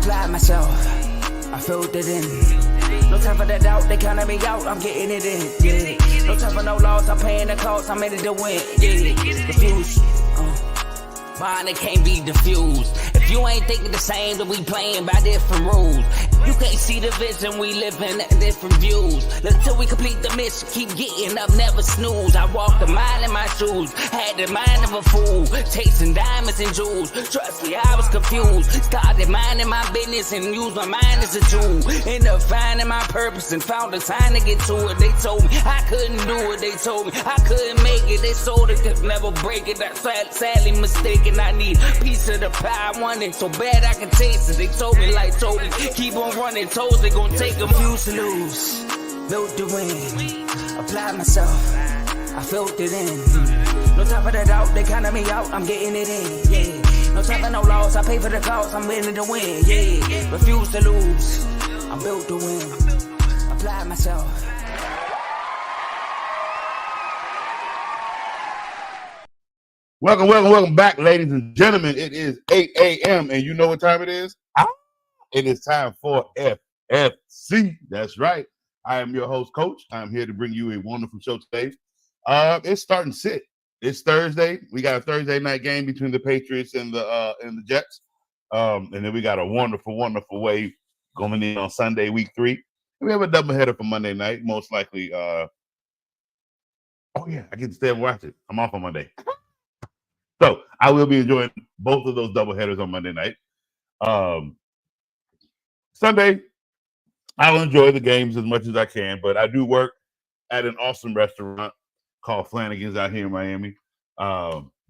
applied myself, I filled it in. No time for the doubt, they counted me out, I'm getting it in, yeah. No time for no loss, I'm paying the cost, I'm in it to win, yeah. Refuse, mine, it can't be diffused. If you ain't thinking the same, then we playing by different rules. You can't see the vision, we living at different views. Until we complete the mission, keep getting up, never snooze. I walked a mile in my shoes, had the mind of a fool, chasing diamonds and jewels. Trust me, I was confused. Started minding my business and used my mind as a tool. Ended up finding my purpose and found the time to get to it. They told me I couldn't do it. They told me I couldn't make it. They sold it, could never break it. That's sadly mistaken. I need a piece of the pie. I want it so bad I can taste it. They told me like told me, keep on running toes, they gon' take them. Refuse to lose, built to win. Applied myself, I filled it in. No time for the doubt, they counted me out, I'm getting it in, yeah. No time for no loss, I pay for the cost, I'm winning to win, yeah. Refuse to lose, I'm built to win. Applied myself. Welcome back, ladies and gentlemen. It is 8 a.m. and you know what time it is? It is time for FFC. That's right. I am your host, Coach. I'm here to bring you a wonderful show today. It's starting to sit. It's Thursday. We got a Thursday night game between the Patriots and the Jets. And then we got a wonderful wave going in on Sunday, week 3. We have a doubleheader for Monday night, most likely. Oh yeah, I get to stay and watch it. I'm off on Monday. So I will be enjoying both of those doubleheaders on Monday night. Sunday, I will enjoy the games as much as I can, but I do work at an awesome restaurant called Flanagan's out here in Miami.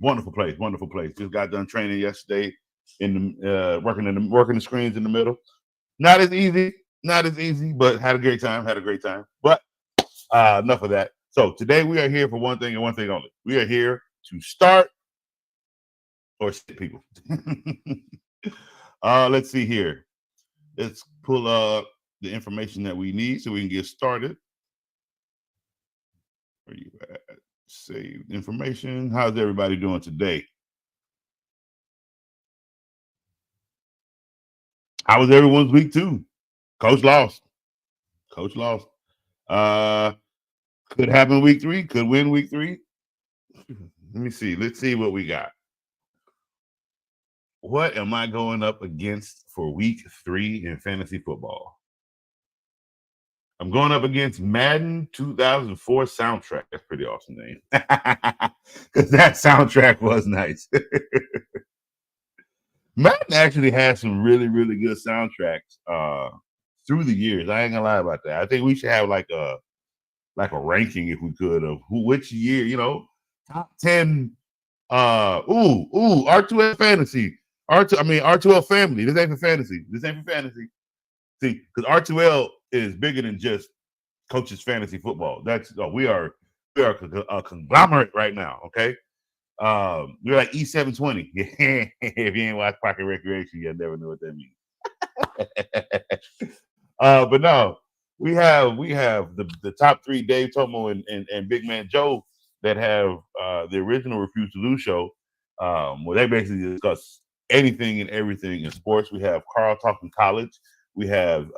Wonderful place. Just got done training yesterday in the working the screens in the middle. Not as easy, but had a great time. But enough of that. So today we are here for one thing and one thing only. We are here to start or sit people. Let's see here. Let's pull up the information that we need so we can get started. Where you at? Save information. How's everybody doing today? How was everyone's week 2? Coach lost. Could happen week 3. Could win week 3. Let me see. Let's see what we got. What am I going up against for week 3 in fantasy football? I'm going up against Madden 2004 soundtrack. That's a pretty awesome name. Because that soundtrack was nice. Madden actually has some really, really good soundtracks through the years. I ain't gonna lie about that. I think we should have like a ranking, if we could, of which year, top 10. R2L fantasy. R2L family. This ain't for fantasy. See, because R2L is bigger than just Coach's fantasy football. We are a conglomerate right now. Okay, we're like E720. If you ain't watched Pocket Recreation, you never know what that means. But no, we have the top 3, Dave Tomo and Big Man Joe, that have the original Refuse to Lose show, where they basically discuss anything and everything in sports. We have Carl talking college. We have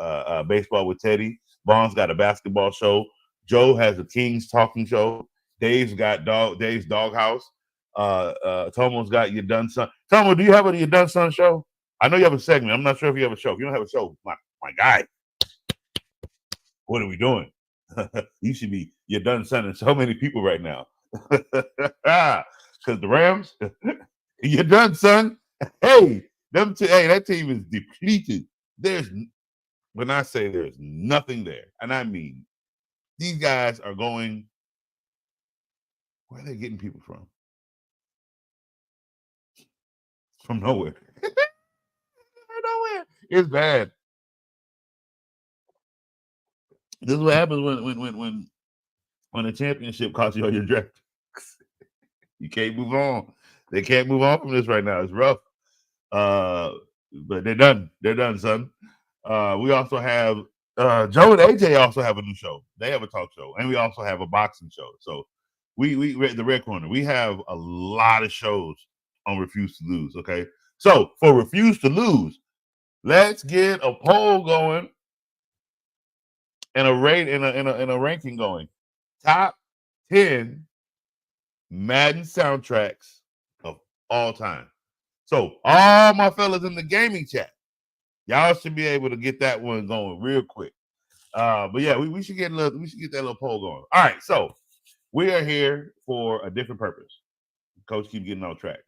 baseball with Teddy. Vaughn's got a basketball show. Joe has a Kings talking show. Dave's got Dave's Doghouse. Tomo's got Your Done Son. Tomo, do you have a Your Done Son show? I know you have a segment. I'm not sure if you have a show. If you don't have a show, my guy, what are we doing? You should be Your Done Son and so many people right now. Because the Rams, you're done, son. Hey, that team is depleted. When I say there's nothing there, and I mean, these guys are going, where are they getting people from? From nowhere. Nowhere. It's bad. This is what happens when a championship costs you all your draft. You can't move on. They can't move on from this right now. It's rough. But they're done. They're done, son. We also have Joe and AJ also have a new show. They have a talk show, and we also have a boxing show. So we at the Red Corner, we have a lot of shows on Refuse to Lose. Okay, so for Refuse to Lose, Let's get a poll going and a rate and a ranking going. Top 10 Madden soundtracks of all time. So all my fellas in the gaming chat, y'all should be able to get that one going real quick. But yeah, we should get that little poll going. All right, so we are here for a different purpose. Coach keep getting off track.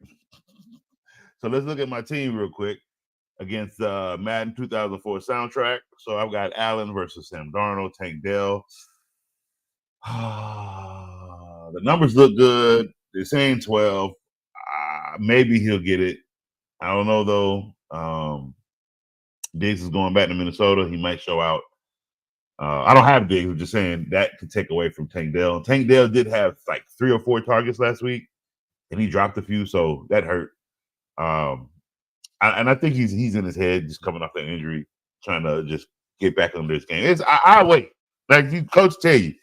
So let's look at my team real quick against Madden 2004 soundtrack. So I've got Allen versus Sam Darnold, Tank Dell. The numbers look good. They're saying 12. Maybe he'll get it. I don't know though. Diggs is going back to Minnesota. He might show out. I don't have Diggs. I'm just saying that could take away from Tank Dell. Tank Dell did have like 3 or 4 targets last week, and he dropped a few, so that hurt. And I think he's in his head, just coming off that injury, trying to just get back on this game. I wait. Like you, coach, tell you,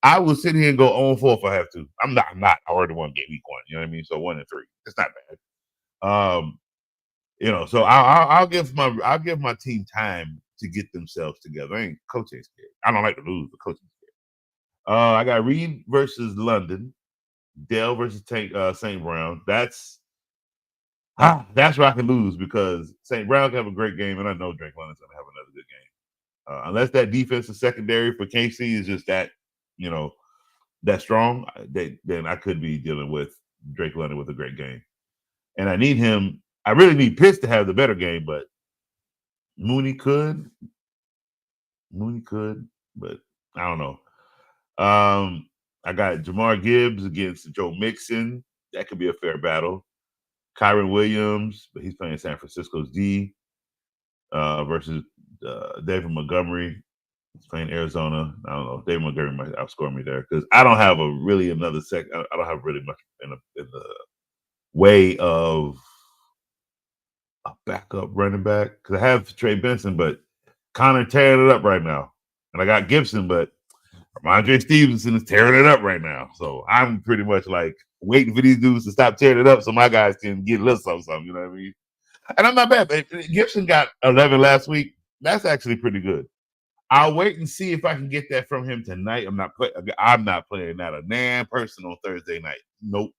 I will sit here and go 0-4 if I have to. I'm not. I already won game week 1. You know what I mean? So 1-3. It's not bad. So I'll give my team time to get themselves together. Coach ain't scared. I don't like to lose, but coach ain't scared. I got Reed versus London, Dell versus St. Brown. That's where I can lose because St. Brown can have a great game, and I know Drake London's gonna have another good game. Unless that defensive secondary for KC is just that, that strong, then I could be dealing with Drake London with a great game. And I need him. I really need Pitts to have the better game, but Mooney could, but I don't know. I got Jamar Gibbs against Joe Mixon. That could be a fair battle. Kyron Williams, but he's playing San Francisco's D versus David Montgomery. He's playing Arizona. I don't know. David Montgomery might outscore me there because I don't have another I don't have really much in the way of a backup running back because I have Trey Benson, but Connor tearing it up right now, and I got Gibson, but Ramondre Stevenson is tearing it up right now. So I'm pretty much like waiting for these dudes to stop tearing it up so my guys can get a little something. You know what I mean? And I'm not bad. But Gibson got 11 last week. That's actually pretty good. I'll wait and see if I can get that from him tonight. I'm not playing that a nan person on Thursday night. Nope.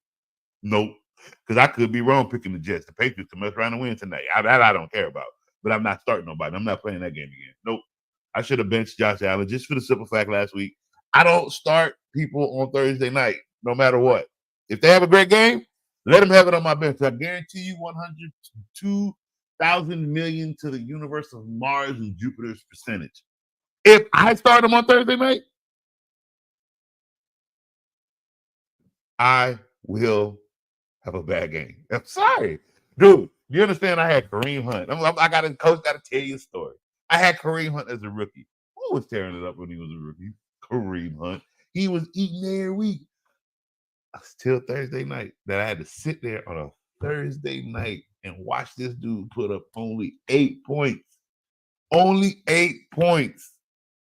Because I could be wrong picking the Jets. The Patriots can mess around and win tonight. That I don't care about. But I'm not starting nobody. I'm not playing that game again. Nope. I should have benched Josh Allen just for the simple fact last week. I don't start people on Thursday night, no matter what. If they have a great game, let them have it on my bench. I guarantee you 102,000 million to the universe of Mars and Jupiter's percentage. If I start them on Thursday night, I will have a bad game. I'm sorry. Dude, you understand I had Kareem Hunt. Coach got to tell you a story. I had Kareem Hunt as a rookie. Who was tearing it up when he was a rookie? Kareem Hunt. He was eating every week. Till Thursday night that I had to sit there on a Thursday night and watch this dude put up only 8 points. Only 8 points.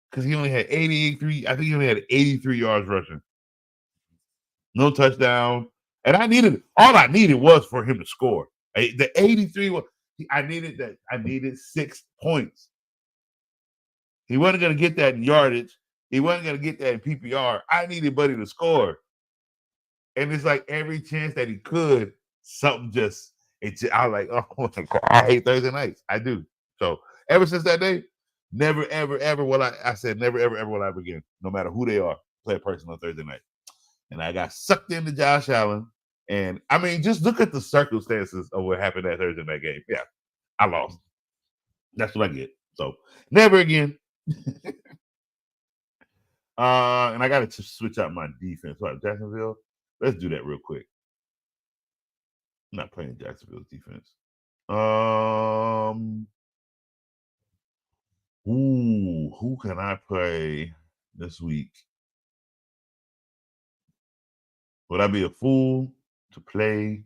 Because he only had 83. I think he only had 83 yards rushing. No touchdown. And all I needed was for him to score. The 83 was, I needed 6 points. He wasn't going to get that in yardage. He wasn't going to get that in PPR. I needed Buddy to score. And it's like every chance that he could, something I was like, oh my God, I hate Thursday nights. I do. So ever since that day, never, ever, ever will I said never, ever, ever will I again, no matter who they are, play a person on Thursday night. And I got sucked into Josh Allen. And I mean, just look at the circumstances of what happened that Thursday night game. Yeah, I lost. That's what I get. So never again. And I got to switch out my defense. What, Jacksonville? Let's do that real quick. I'm not playing Jacksonville's defense. Who can I play this week? Would I be a fool to play?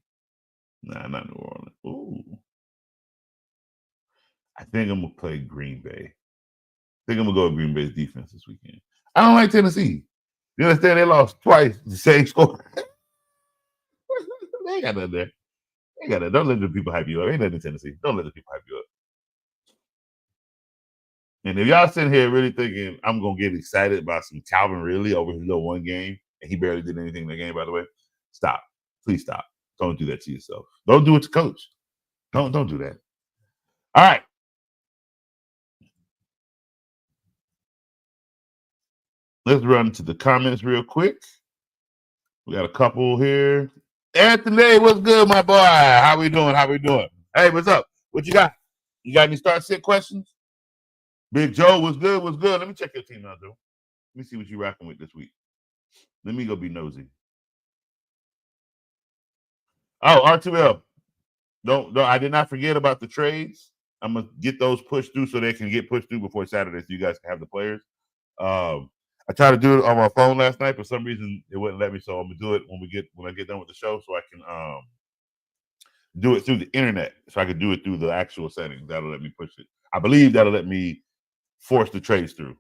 Nah, not New Orleans. Ooh. I think I'm gonna play Green Bay. I think I'm gonna go with Green Bay's defense this weekend. I don't like Tennessee. You understand? They lost twice, the same score. They ain't got nothing there. Don't let the people hype you up. Ain't nothing in Tennessee. Don't let the people hype you up. And if y'all sitting here really thinking I'm gonna get excited about some Calvin Ridley over his little one game, and he barely did anything in the game, by the way, stop. Please stop. Don't do that to yourself. Don't do it to coach. Don't do that. All right. Let's run to the comments real quick. We got a couple here. Anthony, what's good, my boy? How we doing? Hey, what's up? What you got? You got any start sit questions? Big Joe, what's good? Let me check your team out, though. Let me see what you rocking with this week. Let me go be nosy. Oh, R2L. Don't I did not forget about the trades. I'm gonna get those pushed through so they can get pushed through before Saturday, so you guys can have the players. I tried to do it on my phone last night. For some reason, it wouldn't let me, so I'm gonna do it when I get done with the show, so I can do it through the internet, so I can do it through the actual settings. That'll let me push it. I believe that'll let me force the trades through,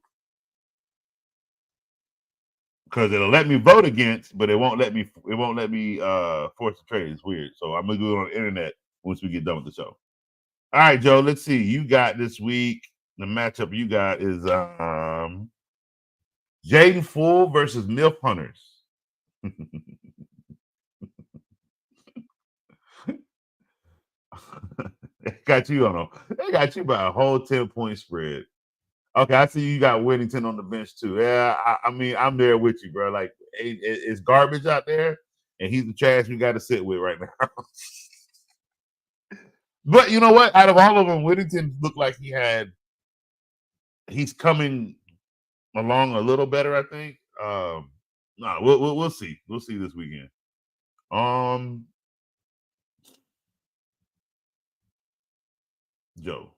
because it'll let me vote against, but it won't let me force the trade. It's weird. So I'm gonna do it on the internet once we get done with the show. All right, Joe. Let's see. You got this week. The matchup you got is Jaden Full versus MILF Hunters. They got you by a whole 10-point spread. Okay, I see you got Whittington on the bench too. Yeah, I mean, I'm there with you, bro. Like, it's garbage out there, and he's the trash we got to sit with right now. But you know what? Out of all of them, Whittington looked like he's coming along a little better, I think. No, we'll see. We'll see this weekend. Joe.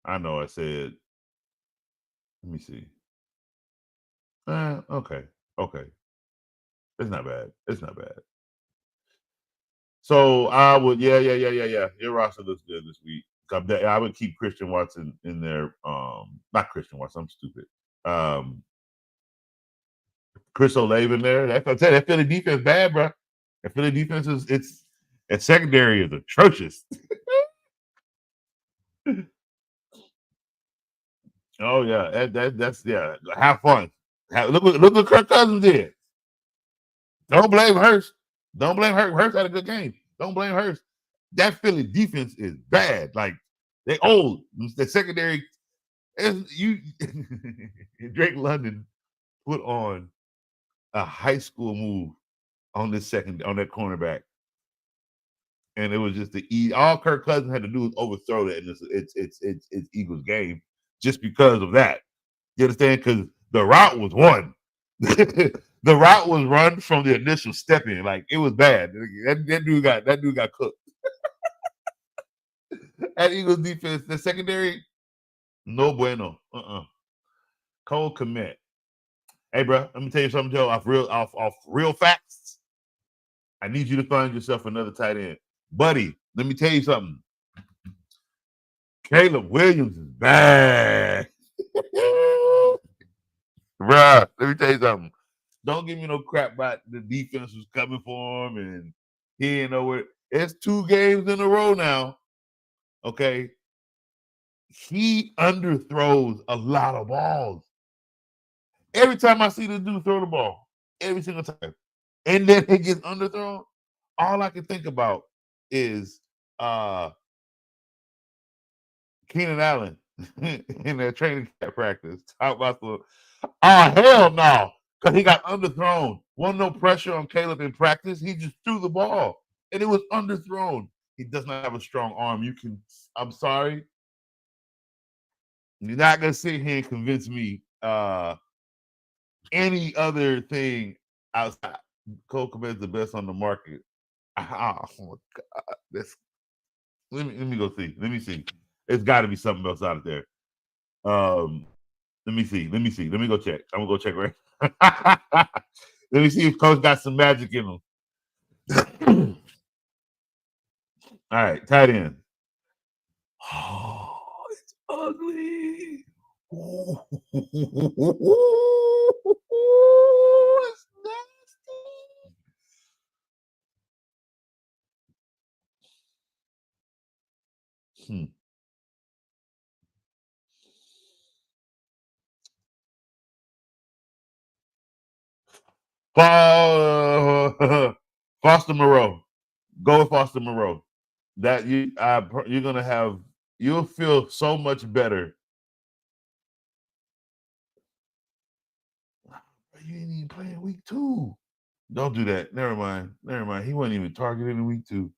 I know I said, let me see. Okay. It's not bad. So I would, yeah. Your roster looks good this week. I would keep Christian Watson in there. Not Christian Watson. I'm stupid. Chris Olave in there. That Philly defense bad, bro. That Philly defense its secondary is atrocious. Oh yeah, that's yeah. Have fun. Look what Kirk Cousins did. Don't blame Hurst. Don't blame Hurst. Hurst had a good game. Don't blame Hurst. That Philly defense is bad. Like, they old. The secondary is you. Drake London put on a high school move on that cornerback, and it was just all Kirk Cousins had to do was overthrow it, and it's Eagles game just because of that. You understand? Because the route was one. The route was run from the initial step in. Like, it was bad. That dude got cooked. At Eagles defense, the secondary, no bueno. Cole Kmet. Hey, bro, let me tell you something, Joe. Off real facts, I need you to find yourself another tight end, buddy. Let me tell you something. Caleb Williams is bad. Bruh, let me tell you something. Don't give me no crap about the defense was coming for him and he ain't know where. It's 2 games in a row now. Okay. He underthrows a lot of balls. Every time I see this dude throw the ball, every single time, and then it gets underthrown, all I can think about is Keenan Allen in their training camp practice. Talk about hell no, because he got underthrown. Wasn't no pressure on Caleb in practice. He just threw the ball, and it was underthrown. He does not have a strong arm. I'm sorry. You're not gonna sit here and convince me any other thing outside. Cole Kmet is the best on the market. Oh my God. Let me go see. Let me see. It's got to be something else out there. Let me see. Let me go check. I'm gonna go check right. Let me see if Coach got some magic in him. All right, tight end. Oh, it's ugly. It's nasty. Foster Moreau. Go with Foster Moreau. That you're gonna have. You'll feel so much better. You ain't even playing week 2. Don't do that. Never mind. Never mind. He wasn't even targeted in week 2.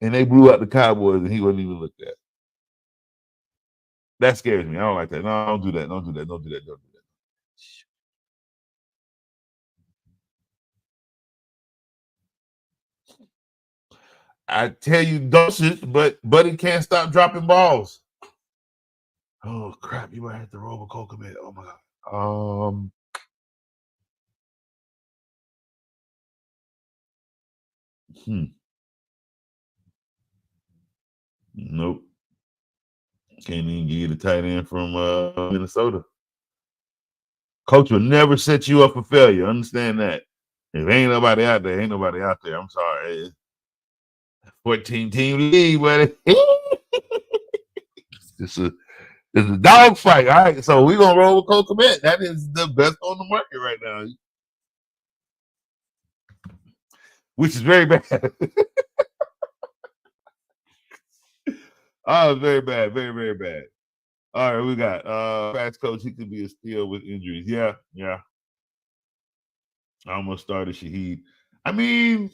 And they blew out the Cowboys and he wasn't even looked at. That scares me. I don't like that. No, don't do that. Don't do that. Don't do that. Don't do that. I tell you doses, but Buddy can't stop dropping balls. Oh crap! You might have to roll a Coca Man. Oh my god. Nope. Can't even get the tight end from Minnesota. Coach will never set you up for failure. Understand that. If ain't nobody out there, ain't nobody out there. I'm sorry. 14 team league, buddy. It's a dog fight. All right. So we're gonna roll with Cole Kmet. That is the best on the market right now. Which is very bad. Oh, very bad. Very, very bad. All right, we got Fats Coach. He could be a steal with injuries. Yeah. I almost started Shaheed. I mean,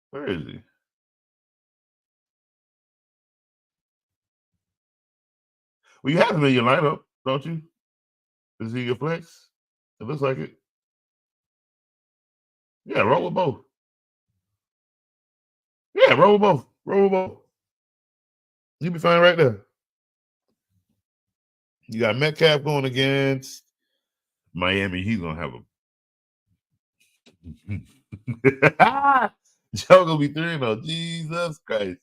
where is he? Well, you have him in your lineup, don't you? Is he your flex? It looks like it. Yeah, roll with both. Yeah, roll with both. Roll with both. You'll be fine right there. You got Metcalf going against Miami. He's gonna have a Joe gonna be 3-0. Jesus Christ.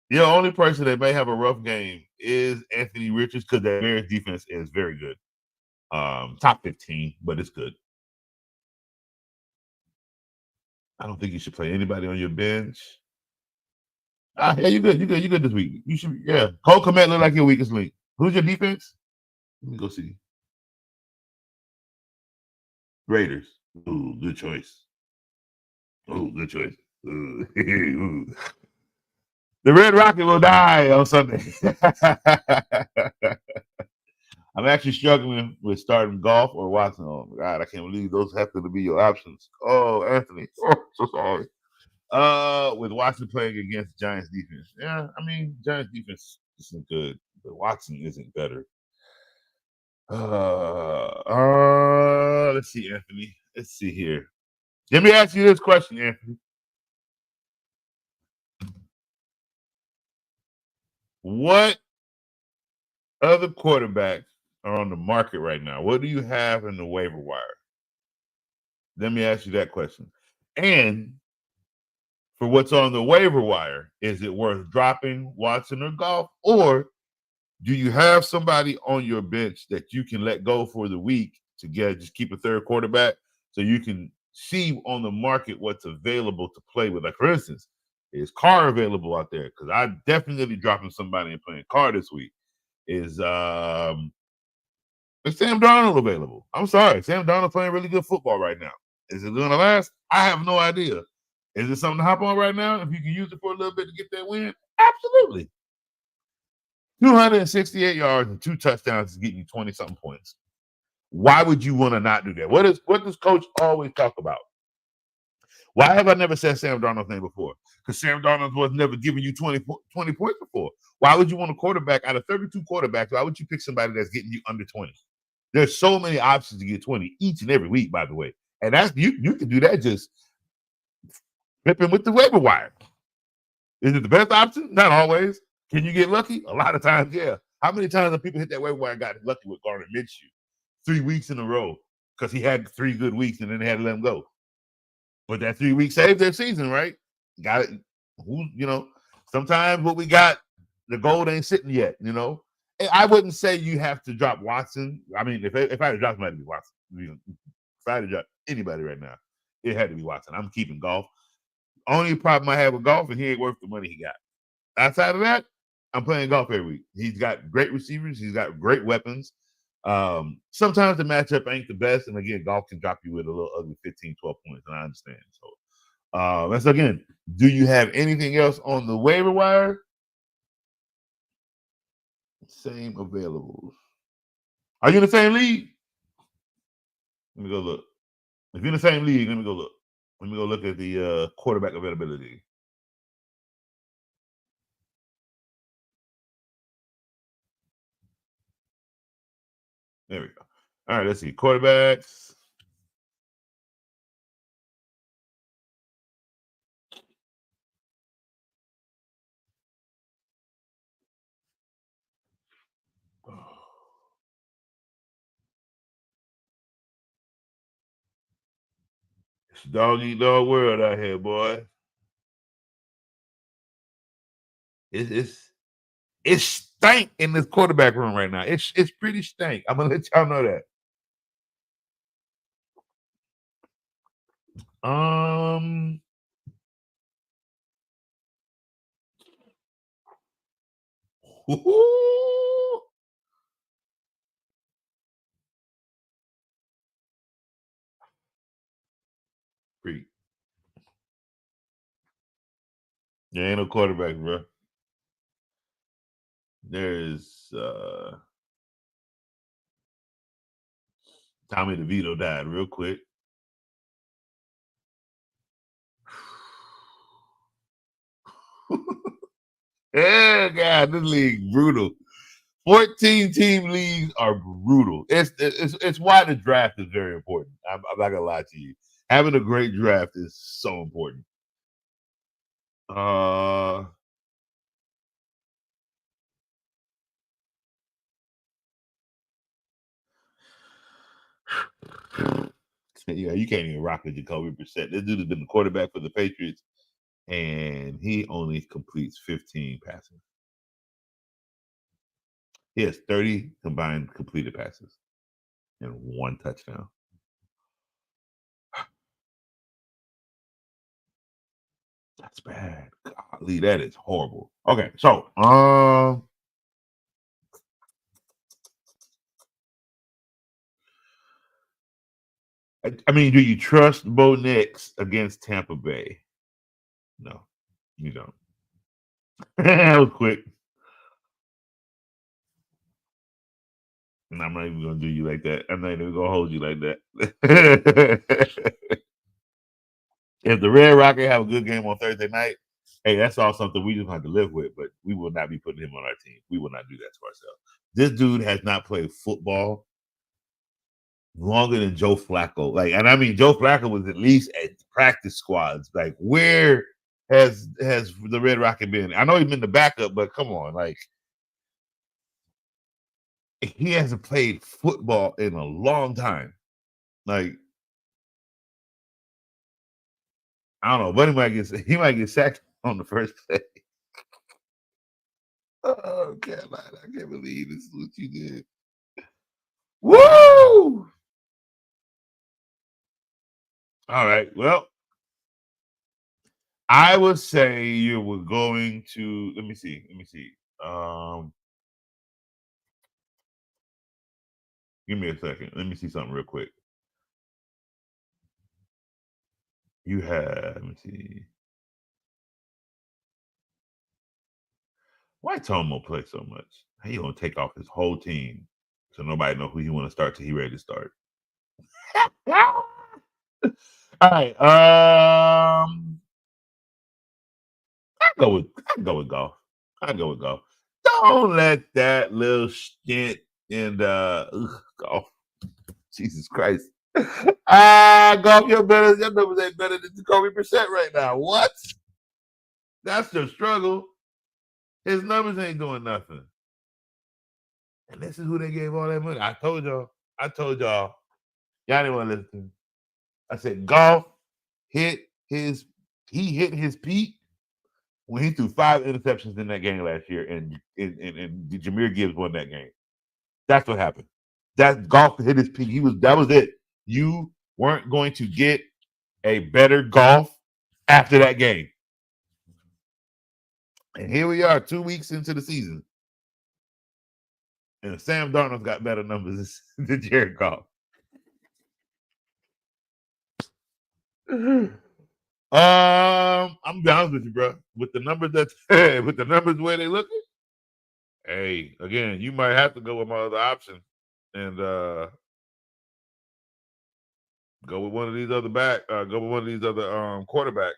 The only person that may have a rough game is Anthony Richards because that Bears defense is very good. Top 15, but it's good. I don't think you should play anybody on your bench. Yeah, you're good. You're good this week. You should. Yeah, Cole Kmet look like your weakest link. Who's your defense? Let me go see. Raiders. Ooh, good choice. Ooh, good choice. Ooh. The Red Rocket will die on Sunday. I'm actually struggling with starting Golf or Watson. Oh my God, I can't believe those have to be your options. Oh, Anthony. Oh, so sorry. With Watson playing against Giants defense. Yeah, I mean, Giants defense isn't good, but Watson isn't better. Let's see, Anthony. Let's see here. Let me ask you this question, Anthony. What other quarterbacks are on the market right now? What do you have in the waiver wire? Let me ask you that question. And for what's on the waiver wire, is it worth dropping Watson or Golf? Or do you have somebody on your bench that you can let go for the week to just keep a third quarterback so you can see on the market what's available to play with? Like, for instance, is Carr available out there? Because I'm definitely dropping somebody and playing Carr this week. Is Sam Darnold available? I'm sorry. Sam Darnold playing really good football right now. Is it going to last? I have no idea. Is it something to hop on right now? If you can use it for a little bit to get that win? Absolutely. 268 yards and 2 touchdowns is getting you 20-something points. Why would you want to not do that? What does Coach always talk about? Why have I never said Sam Darnold's name before? Because Sam Darnold was never giving you 20 points before. Why would you want a quarterback out of 32 quarterbacks? Why would you pick somebody that's getting you under 20? There's so many options to get 20 each and every week, by the way. And that's you can do that just flipping with the waiver wire. Is it the best option? Not always. Can you get lucky? A lot of times, yeah. How many times have people hit that waiver wire and got lucky with Gardner Minshew 3 weeks in a row because he had 3 good weeks and then they had to let him go? But that 3 weeks saved their season, right? Got it. Sometimes what we got, the gold ain't sitting yet, I wouldn't say you have to drop Watson. I mean, if I had to drop somebody, it'd be Watson. If I had to drop anybody right now, it had to be Watson. I'm keeping Golf. Only problem I have with Golf, and he ain't worth the money he got. Outside of that, I'm playing golf every week. He's got great receivers. He's got great weapons. Sometimes the matchup ain't the best. And again, golf can drop you with a little ugly 15, 12 points. And I understand. So that's again, do you have anything else on the waiver wire? Same availables. Are you in the same league? Let me go look. If you're in the same league, let me go look. Let me go look at the quarterback availability. There we go. All right, let's see. Quarterbacks. It's dog eat dog world out here, boy. It's stank in this quarterback room right now. It's pretty stank. I'm gonna let y'all know that. Freak. There ain't no quarterback, bro. There's Tommy DeVito died real quick. Yeah, God, this league brutal. 14-team leagues are brutal. It's why the draft is very important. I'm not gonna lie to you. Having a great draft is so important. Yeah, you can't even rock with Jacoby Brissett. This dude has been the quarterback for the Patriots, and he only completes 15 passes. He has 30 combined completed passes and 1 touchdown. That's bad. Golly, that is horrible. Okay, so I mean, do you trust Bo Nix against Tampa Bay? No, you don't. That was quick. And I'm not even gonna do you like that. I'm not even gonna hold you like that. If the Red Rocket have a good game on Thursday night, hey, that's all something we just have to live with. But we will not be putting him on our team. We will not do that to ourselves. This dude has not played football longer than Joe Flacco. Like, and I mean, Joe Flacco was at least at practice squads. Like, where has the Red Rocket been? I know he's been the backup, but come on, like, he hasn't played football in a long time. Like, I don't know, but he might get sacked on the first play. Oh, Carolina, I can't believe this is what you did. Woo! All right. Well, I would say you were going to let me see. Give me a second. Let me see something real quick. You had, let me see. Why Tomo play so much? He gonna take off his whole team so nobody know who he want to start till he ready to start. All right. I go with golf. I go with golf. Don't let that little stint in the golf. Jesus Christ. Golf, your numbers ain't better than Jacoby Brissett right now. What? That's the struggle. His numbers ain't doing nothing. And this is who they gave all that money. I told y'all. Y'all didn't want to listen to me. I said golf hit his peak when he threw 5 interceptions in that game last year, and Jahmyr Gibbs won that game. That's what happened. That golf hit his peak. That was it. You weren't going to get a better golf after that game. And here we are 2 weeks into the season. And Sam Darnold's got better numbers than Jared Goff. I'm be honest with you, bro. With the numbers with the numbers where they looking, hey, again, you might have to go with my other option and go with one of these other quarterbacks.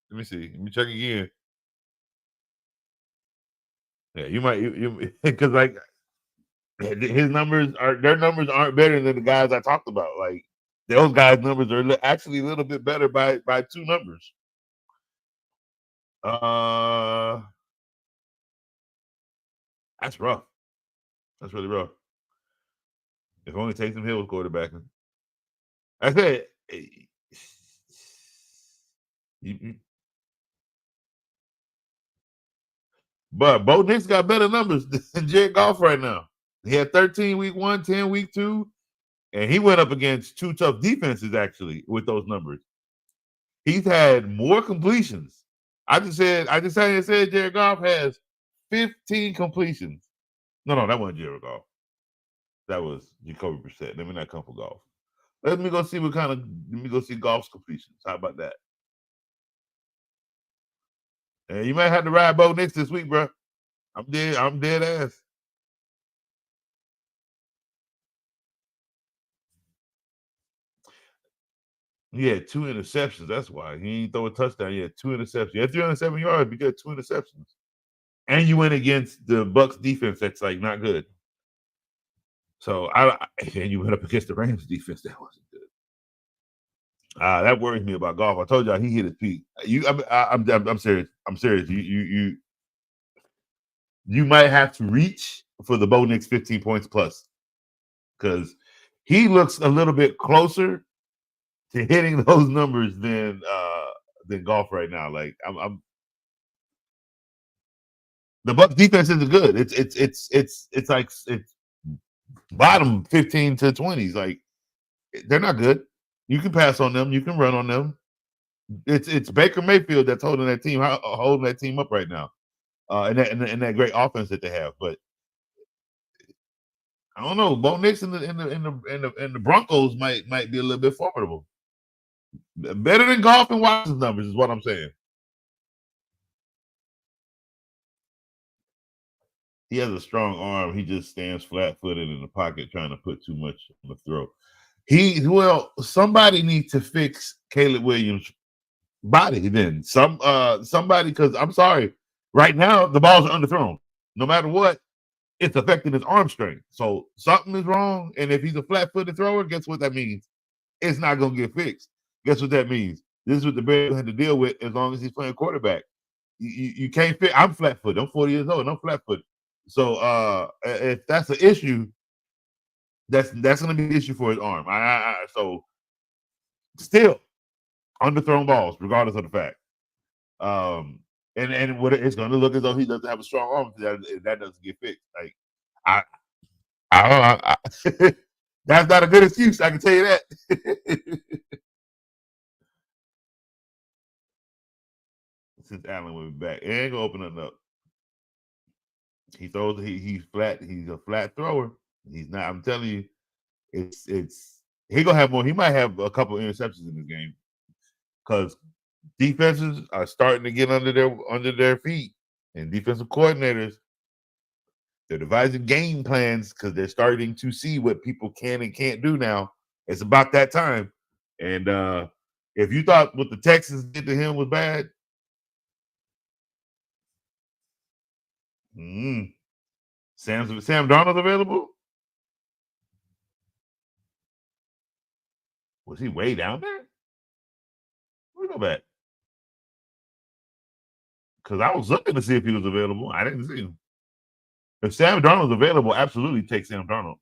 Let me see. Let me check again. Yeah, you might you because like their numbers aren't better than the guys I talked about. Like those guys' numbers are actually a little bit better by 2 numbers. That's rough. That's really rough. If only Taysom Hill was quarterbacking. I said, but Bo Nix got better numbers than Jared Goff right now. He had 13 week 1, 10 week 2, and he went up against 2 tough defenses actually with those numbers. He's had more completions. I just said Jared Goff has 15 completions. No, that wasn't Jared Goff. That was Jacoby Brissett. Let me not come for Goff. Let me go see Goff's completions. How about that? And you might have to ride Bo Nix this week, bro. I'm dead ass. He had 2 interceptions. That's why he didn't throw a touchdown. He had 2 interceptions. He had 307 yards because 2 interceptions. And you went against the Bucks defense that's like not good. So and you went up against the Rams defense that wasn't good. That worries me about Goff. I told y'all he hit his peak. I'm serious. I'm serious. You might have to reach for the Bo Nix 15 points plus because he looks a little bit closer to hitting those numbers than Goff right now. Like I'm the Bucks defense isn't good. It's like it's bottom 15 to 20s. Like they're not good. You can pass on them. You can run on them. It's Baker Mayfield that's holding that team up right now, and that great offense that they have. But I don't know. Bo Nix and the Broncos might be a little bit formidable. Better than Goff and Watson's numbers is what I'm saying. He has a strong arm. He just stands flat-footed in the pocket, trying to put too much on the throw. Somebody needs to fix Caleb Williams' body. Then somebody, because I'm sorry, right now the balls are underthrown. No matter what, it's affecting his arm strength. So something is wrong. And if he's a flat-footed thrower, guess what that means? It's not going to get fixed. Guess what that means? This is what the Bears had to deal with as long as he's playing quarterback. You can't fit. I'm flat-footed. I'm 40 years old and I'm flat-footed. So if that's an issue, that's going to be an issue for his arm. So still underthrown balls, regardless of the fact. And what it's going to look as though he doesn't have a strong arm that doesn't get fixed. Like I that's not a good excuse. I can tell you that. Since Allen will be back, it ain't gonna open up. He throws. He's flat. He's a flat thrower. He's not. I'm telling you, it's he gonna have more. He might have a couple interceptions in this game because defenses are starting to get under their feet, and defensive coordinators they're devising game plans because they're starting to see what people can and can't do now. It's about that time, and if you thought what the Texans did to him was bad, Sam Darnold available? Was he way down there? Let me go back. Because I was looking to see if he was available. I didn't see him. If Sam Darnold's available, absolutely take Sam Darnold.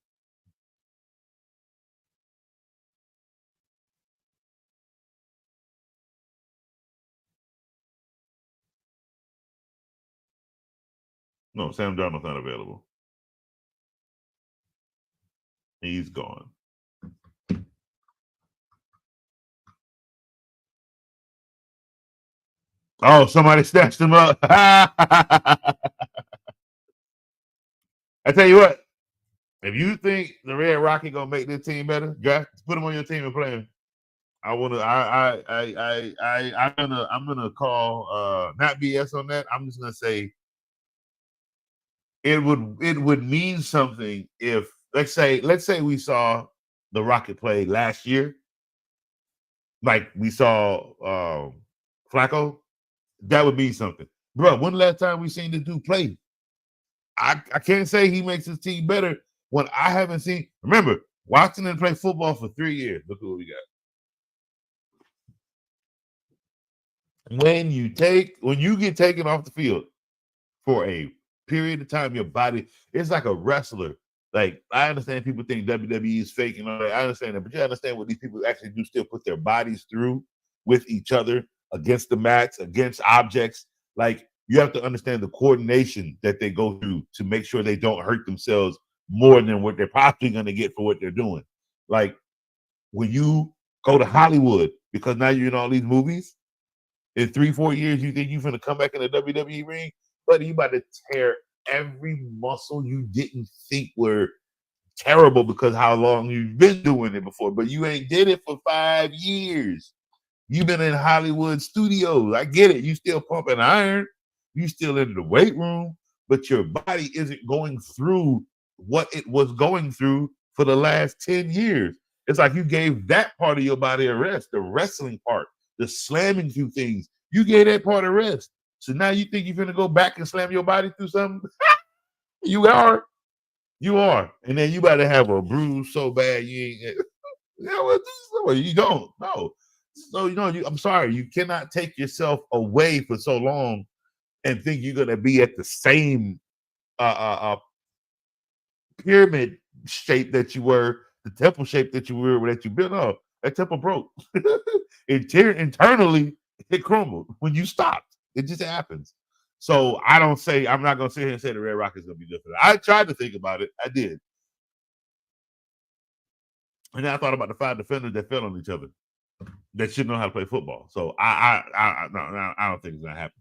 No, Sam Darnold's not available. He's gone. Oh, somebody snatched him up. I tell you what, if you think the Red Rocket gonna make this team better, draft, put him on your team and play him. I'm gonna call not BS on that. I'm just gonna say it would mean something if let's say we saw the Rocket play last year, like we saw Flacco. That would mean something, bro. When the last time we seen this dude play? I can't say he makes his team better when I haven't seen. Remember, watching him play football for 3 years. Look what we got. When you get taken off the field for a period of time, your body, it's like a wrestler. Like, I understand people think WWE is fake and all that. I understand that, but you understand what these people actually do still put their bodies through with each other, against the mats, against objects. Like, you have to understand the coordination that they go through to make sure they don't hurt themselves more than what they're probably going to get for what they're doing. Like, when you go to Hollywood, because now you're in all these movies, in 3-4 years, you think you're going to come back in the WWE ring? Buddy, you about to tear every muscle you didn't think were terrible because how long you've been doing it before, but you ain't did it for 5 years. You've been in Hollywood studios. I get it. You still pumping iron. You still in the weight room, but your body isn't going through what it was going through for the last 10 years. It's like you gave that part of your body a rest, the wrestling part, the slamming through things. You gave that part a rest. So now you think you're going to go back and slam your body through something? You are. You are. And then you about to have a bruise so bad you ain't. You don't. No. So, I'm sorry. You cannot take yourself away for so long and think you're going to be at the same pyramid shape that you were, the temple shape that you were, that you built up. That temple broke. Internally, it crumbled when you stopped. It just happens. So I'm not going to sit here and say the Red Rockets going to be different. I tried to think about it. I did. And then I thought about the 5 defenders that fell on each other that should know how to play football. So I don't think it's going to happen.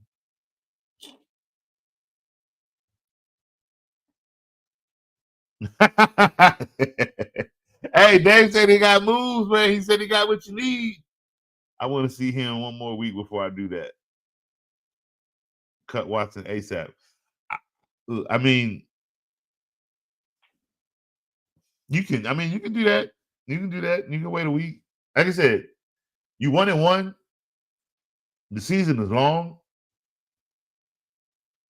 Hey, Dave said he got moves, man. He said he got what you need. I want to see him one more week before I do that. Cut Watson ASAP. I mean, you can do that. You can do that. You can wait a week. Like I said, you 1-1. The season is long.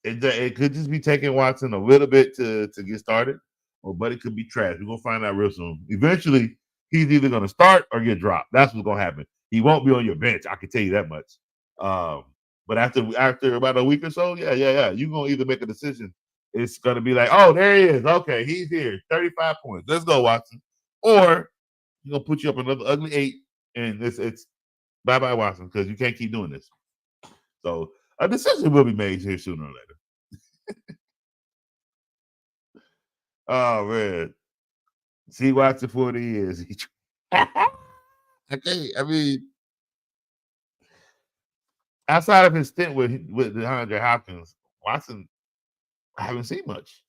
It could just be taking Watson a little bit to get started, but it could be trash. We're gonna find out real soon. Eventually, he's either gonna start or get dropped. That's what's gonna happen. He won't be on your bench. I can tell you that much. But after about a week or so, yeah, you're gonna either make a decision. It's gonna be like, oh, there he is. Okay, he's here. 35 points. Let's go, Watson. Or you're gonna put you up another ugly 8, and it's bye-bye, Watson, because you can't keep doing this. So a decision will be made here sooner or later. Oh man, see Watson for what he is. Okay, I mean, outside of his stint with DeAndre Hopkins, Watson, I haven't seen much.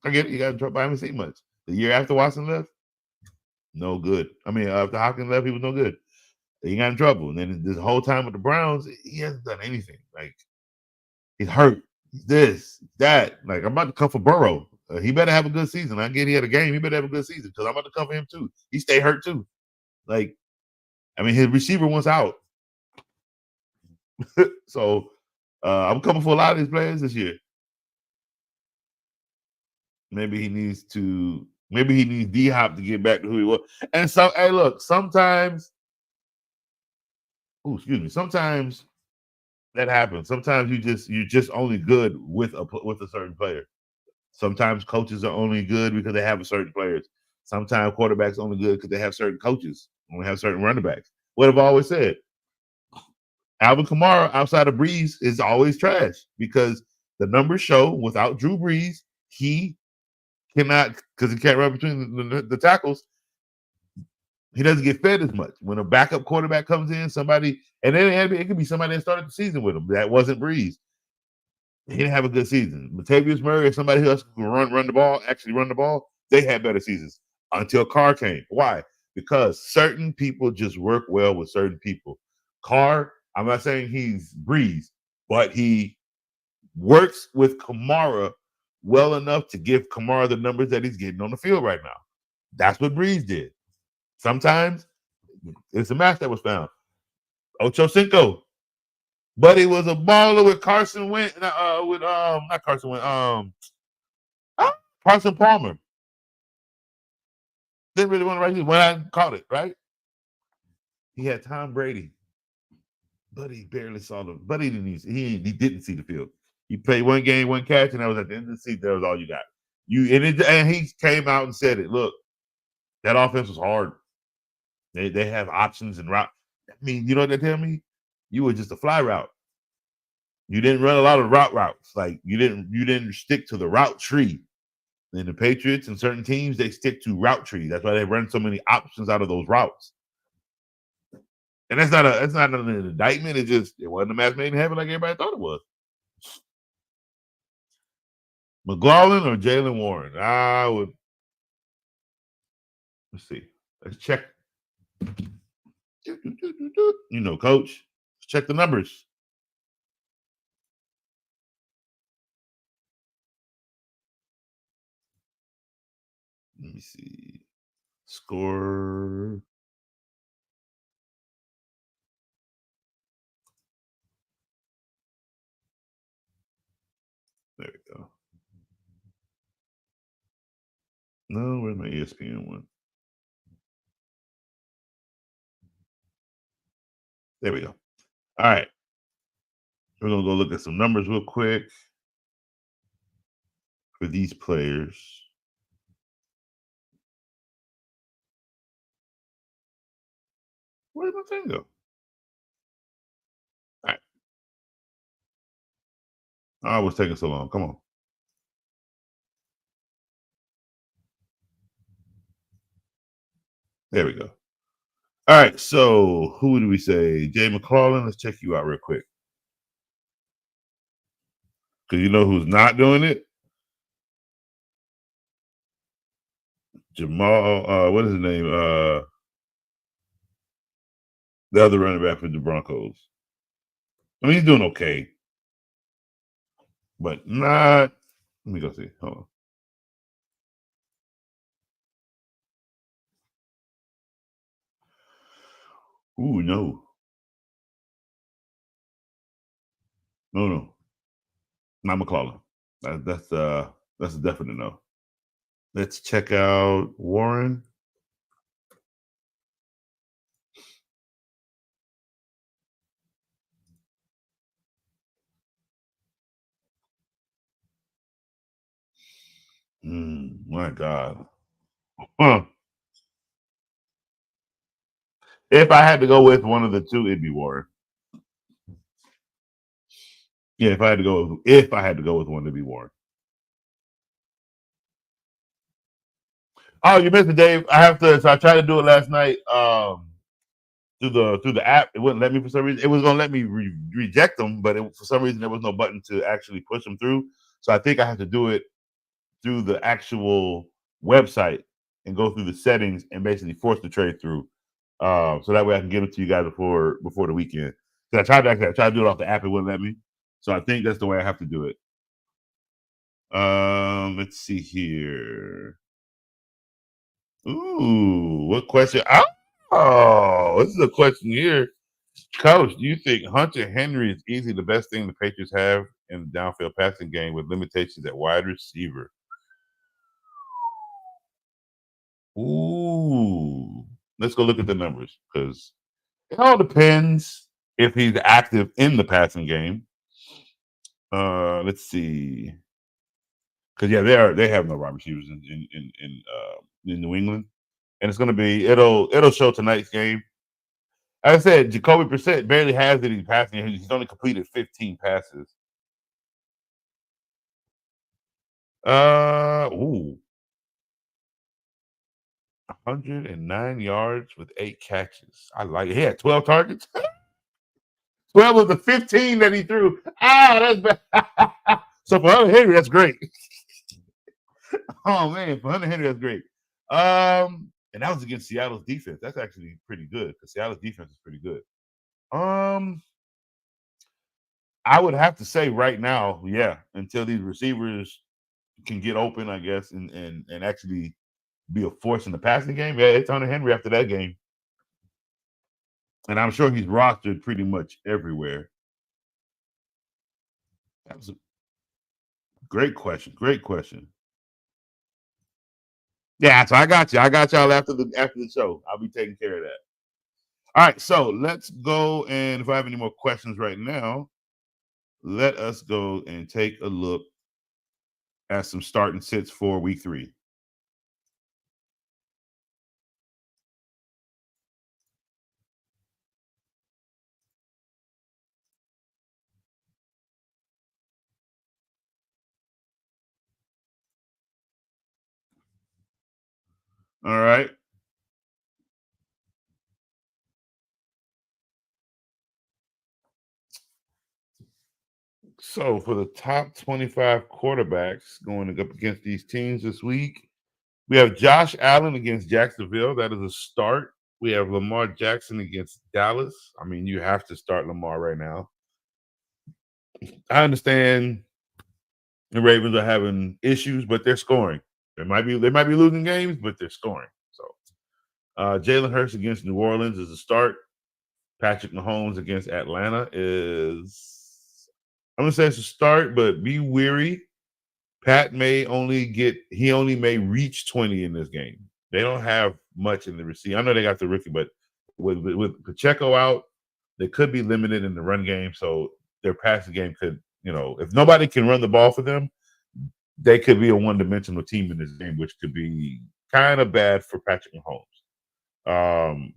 I get it, you got in trouble. I haven't seen much. The year after Watson left, no good. I mean, after Hopkins left, he was no good. He got in trouble. And then this whole time with the Browns, he hasn't done anything. Like, he's hurt. He's this, that. Like, I'm about to come for Burrow. He better have a good season. I get he had a game. He better have a good season because I'm about to come for him too. He stay hurt too. Like, I mean, his receiver wants out. So I'm coming for a lot of these players this year. Maybe he needs D-Hop to get back to who he was. And so, hey, look, sometimes that happens. Sometimes you're just only good with a certain player. Sometimes coaches are only good because they have a certain players. Sometimes quarterbacks are only good because they have certain coaches, only have certain running backs. What I've always said, Alvin Kamara outside of Breeze is always trash because the numbers show without Drew Brees, he cannot, because he can't run between the tackles. He doesn't get fed as much. When a backup quarterback comes in, somebody, and then it could be somebody that started the season with him. That wasn't Breeze. He didn't have a good season. Latavius Murray or somebody else who can run the ball, actually run the ball, they had better seasons until Carr came. Why? Because certain people just work well with certain people. Carr, I'm not saying he's Breeze, but he works with Kamara well enough to give Kamara the numbers that he's getting on the field right now. That's what Breeze did. Sometimes it's a match that was found. Ocho Cinco, but he was a baller with Carson Wentz, with not Carson Wentz, Carson Palmer. Didn't really want to write it when I caught it, right? He had Tom Brady, but he barely saw them. But he didn't see the field. He played one game, one catch, and that was at the end of the season. That was all you got. And he came out and said it. Look, that offense was hard. They have options and route. I mean, you know what they tell me? You were just a fly route. You didn't run a lot of routes. Like you didn't stick to the route tree. And the Patriots and certain teams, they stick to route tree. That's why they run so many options out of those routes. And that's not an indictment. It wasn't a match made in heaven like everybody thought it was. McLaurin or Jalen Warren? I would. Let's see. Let's check. You know, coach. Let's check the numbers. Let me see. Score. There we go. No, where's my ESPN one? There we go. All right. We're going to go look at some numbers real quick for these players. Where did my thing go? All right. Oh, it was taking so long. Come on. There we go. All right. So who do we say? Jay McClellan. Let's check you out real quick. Because you know who's not doing it? Jamal, what is his name? The other running back for the Broncos. I mean, he's doing okay, but not. Let me go see. Hold on. Ooh, no. No. Not McClellan. That's a definite no. Let's check out Warren. My God. Huh. If I had to go with one of the two, it'd be Warren. Yeah, if I had to go with one, it'd be Warren. Oh, you missed it, Dave. I have to. So I tried to do it last night. Through the app, it wouldn't let me for some reason. It was gonna let me reject them, but for some reason there was no button to actually push them through. So I think I have to do it through the actual website and go through the settings and basically force the trade through. So that way I can give it to you guys before the weekend. Because I tried to do it off the app, it wouldn't let me. So I think that's the way I have to do it. Let's see here. Ooh, what question? Oh, this is a question here. Coach, do you think Hunter Henry is easily the best thing the Patriots have in the downfield passing game with limitations at wide receiver? Ooh, let's go look at the numbers because it all depends if he's active in the passing game. Let's see, because yeah, they have no wide receivers in New England, and it's going to be it'll show tonight's game. As I said, Jacoby Brissett barely has any passing. He's only completed 15 passes. Ooh. 109 yards with 8 catches. I like it. He had 12 targets. 12 of the 15 that he threw. That's bad. So for Hunter Henry, that's great. Oh man, for Hunter Henry, that's great. And that was against Seattle's defense. That's actually pretty good because Seattle's defense is pretty good. I would have to say right now, yeah, until these receivers can get open, I guess, and actually be a force in the passing game. Yeah, it's Hunter Henry after that game. And I'm sure he's rostered pretty much everywhere. That was a great question. Great question. Yeah, so I got you. I got y'all after the show. I'll be taking care of that. All right, so let's go, and if I have any more questions right now, let us go and take a look at some start and sits for week 3. All right. So for the top 25 quarterbacks going up against these teams this week, we have Josh Allen against Jacksonville. That is a start. We have Lamar Jackson against Dallas. I mean, you have to start Lamar right now. I understand the Ravens are having issues, but they're scoring. They might be losing games, but they're scoring. So Jalen Hurts against New Orleans is a start. Patrick Mahomes against Atlanta is, I'm gonna say it's a start, but be weary. Pat may only may reach 20 in this game. They don't have much in the receiver. I know they got the rookie, but with Pacheco out, they could be limited in the run game. So their passing game could, if nobody can run the ball for them, they could be a one-dimensional team in this game, which could be kind of bad for Patrick Mahomes.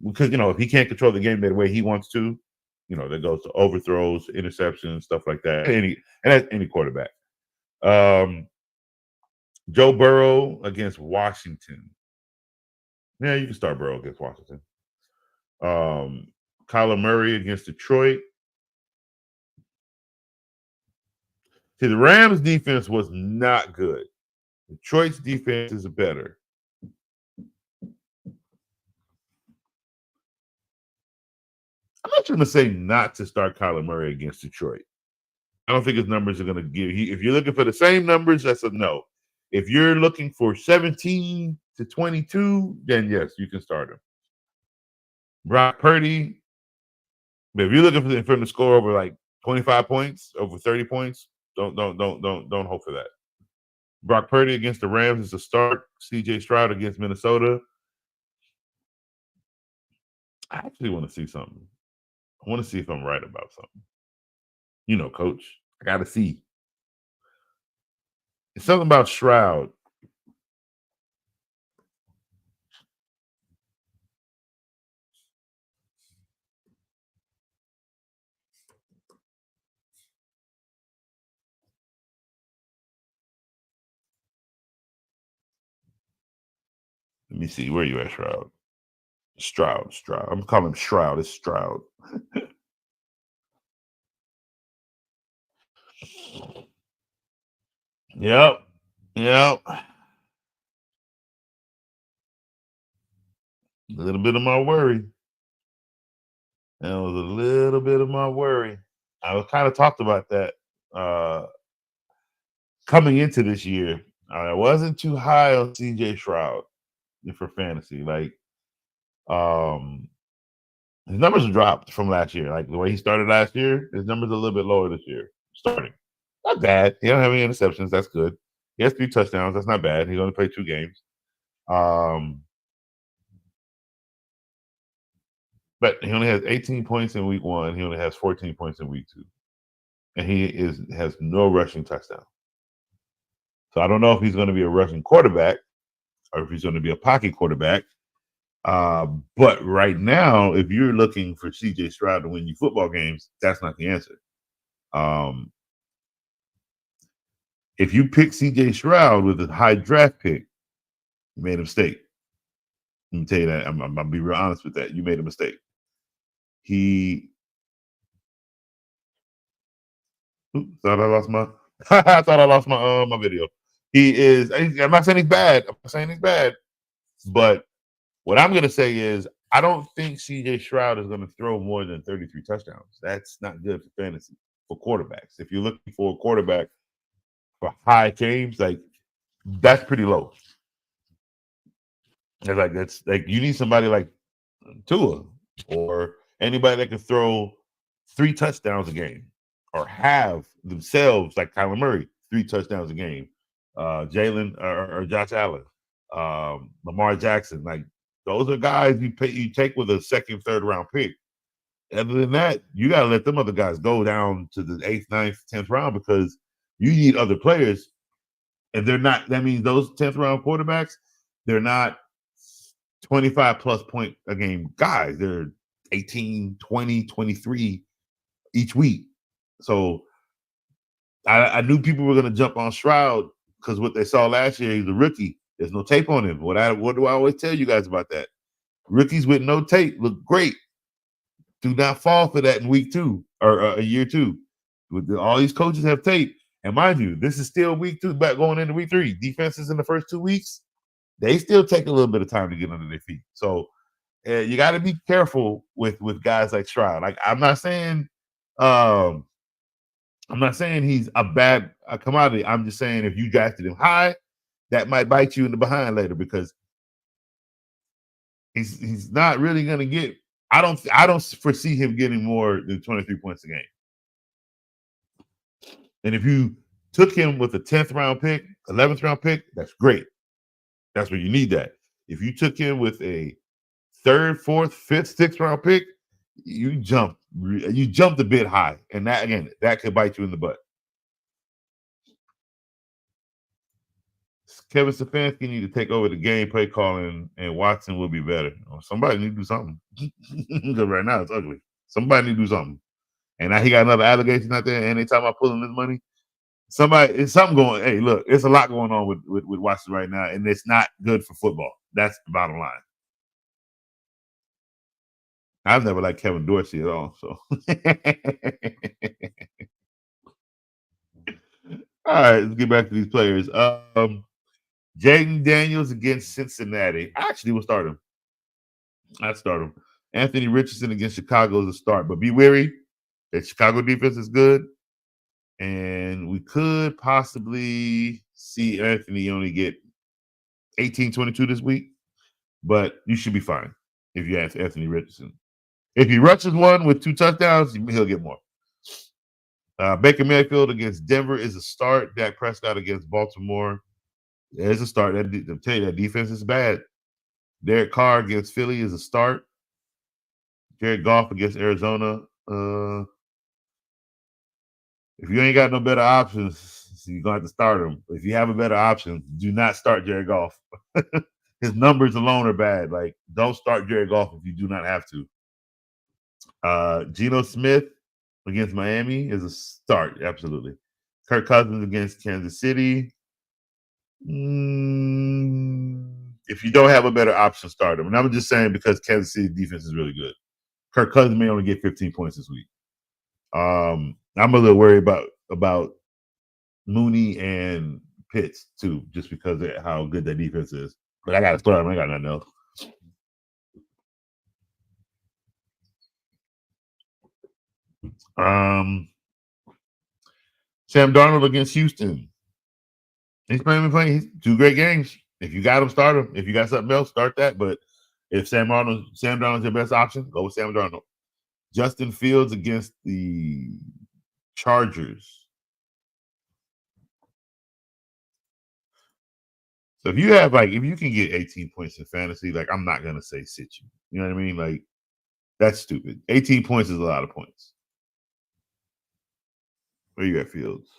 Because if he can't control the game the way he wants to, that goes to overthrows, interceptions, stuff like that. And that's any quarterback. Joe Burrow against Washington. Yeah, you can start Burrow against Washington. Kyler Murray against Detroit. See, the Rams' defense was not good. Detroit's defense is better. I'm not trying to say not to start Kyler Murray against Detroit. I don't think his numbers are going to give. If you're looking for the same numbers, that's a no. If you're looking for 17 to 22, then yes, you can start him. Brock Purdy, but if you're looking for him to score over like 25 points, over 30 points, don't hope for that. Brock Purdy against the Rams is a start. CJ Stroud against Minnesota. I actually want to see something. I want to see if I'm right about something. Coach, I got to see. It's something about Stroud. Let me see. Where are you at, Stroud? Stroud. I'm calling him Shroud. It's Stroud. Yep. A little bit of my worry. That was a little bit of my worry. I was kind of talked about that coming into this year. I wasn't too high on CJ Stroud for fantasy. Like, his numbers dropped from last year. Like the way he started last year, his numbers are a little bit lower this year. Starting. Not bad. He don't have any interceptions. That's good. He has 3 touchdowns. That's not bad. He's only played 2 games. But he only has 18 points in week 1. He only has 14 points in week 2. And he has no rushing touchdown. So I don't know if he's going to be a rushing quarterback or if he's going to be a pocket quarterback. But right now, if you're looking for CJ Stroud to win you football games, that's not the answer. If you pick CJ Stroud with a high draft pick, you made a mistake. Let me tell you that. I'm gonna be real honest with that. You made a mistake. Thought I lost my. I thought I lost my video. He is. I'm not saying he's bad. I'm not saying he's bad. But what I'm gonna say is, I don't think C.J. Stroud is gonna throw more than 33 touchdowns. That's not good for fantasy for quarterbacks. If you're looking for a quarterback for high games, like that's pretty low. That's like you need somebody like Tua or anybody that can throw 3 touchdowns a game or have themselves like Kyler Murray 3 touchdowns a game. Jalen or Josh Allen, Lamar Jackson, like those are guys you take with a second, third round pick. Other than that, you gotta let them other guys go down to the 8th, 9th, 10th round because you need other players. And they're not, that means those 10th round quarterbacks, they're not 25 plus point a game guys. They're 18, 20, 23 each week. So I knew people were going to jump on Stroud because what they saw last year, he's a rookie. There's no tape on him. What do I always tell you guys about that? Rookies with no tape look great. Do not fall for that in week 2 or year 2. All these coaches have tape. And mind you, this is still week 2, back going into week 3. Defenses in the first 2 weeks, they still take a little bit of time to get under their feet. So you got to be careful with guys like Stroud. Like I'm not saying he's a bad commodity. I'm just saying if you drafted him high, that might bite you in the behind later because he's not really going to get. I don't foresee him getting more than 23 points a game. And if you took him with a 10th round pick, 11th round pick, that's great. That's where you need that. If you took him with a 3rd, 4th, 5th, 6th round pick, you jumped a bit high, and that could bite you in the butt. Kevin Stefanski need to take over the game play calling, and Watson will be better. Somebody need to do something because right now it's ugly. Somebody need to do something. And now he got another allegation out there, and they talking about pulling his money. It's something going. Hey, look, it's a lot going on with Watson right now, and it's not good for football. That's the bottom line. I've never liked Kevin Dorsey at all. So, all right, let's get back to these players. Jaden Daniels against Cincinnati. I actually will start him. I'd start him. Anthony Richardson against Chicago is a start, but be wary. That Chicago defense is good, and we could possibly see Anthony only get 18-22 this week, but you should be fine if you have Anthony Richardson. If he rushes one with 2 touchdowns, he'll get more. Baker Mayfield against Denver is a start. Dak Prescott against Baltimore is a start. I'll tell you, that defense is bad. Derek Carr against Philly is a start. Jared Goff against Arizona. If you ain't got no better options, you're going to have to start him. If you have a better option, do not start Jared Goff. His numbers alone are bad. Like, don't start Jared Goff if you do not have to. Geno Smith against Miami is a start, absolutely. Kirk Cousins against Kansas City. If you don't have a better option, start him. And I'm just saying because Kansas City defense is really good. Kirk Cousins may only get 15 points this week. I'm a little worried about Mooney and Pitts too, just because of how good that defense is. But I got to start him. I got nothing else. Sam Darnold against Houston. He's playing 2 great games. If you got him, start him. If you got something else, start that. But if Sam Darnold's your best option, go with Sam Darnold. Justin Fields against the Chargers. So if you can get 18 points in fantasy, like I'm not gonna say sit you. You know what I mean? Like that's stupid. 18 points is a lot of points. Where you at, Fields?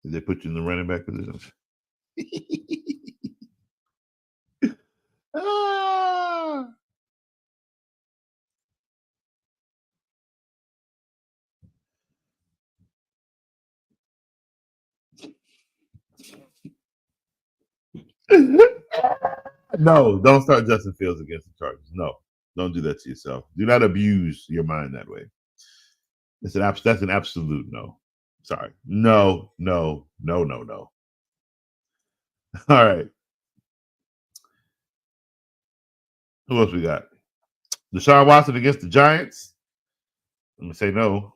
Did they put you in the running back position? No, don't start Justin Fields against the Chargers. No, don't do that to yourself. Do not abuse your mind that way. That's an absolute no. Sorry. No. All right. Who else we got? Deshaun Watson against the Giants. I'm gonna say no,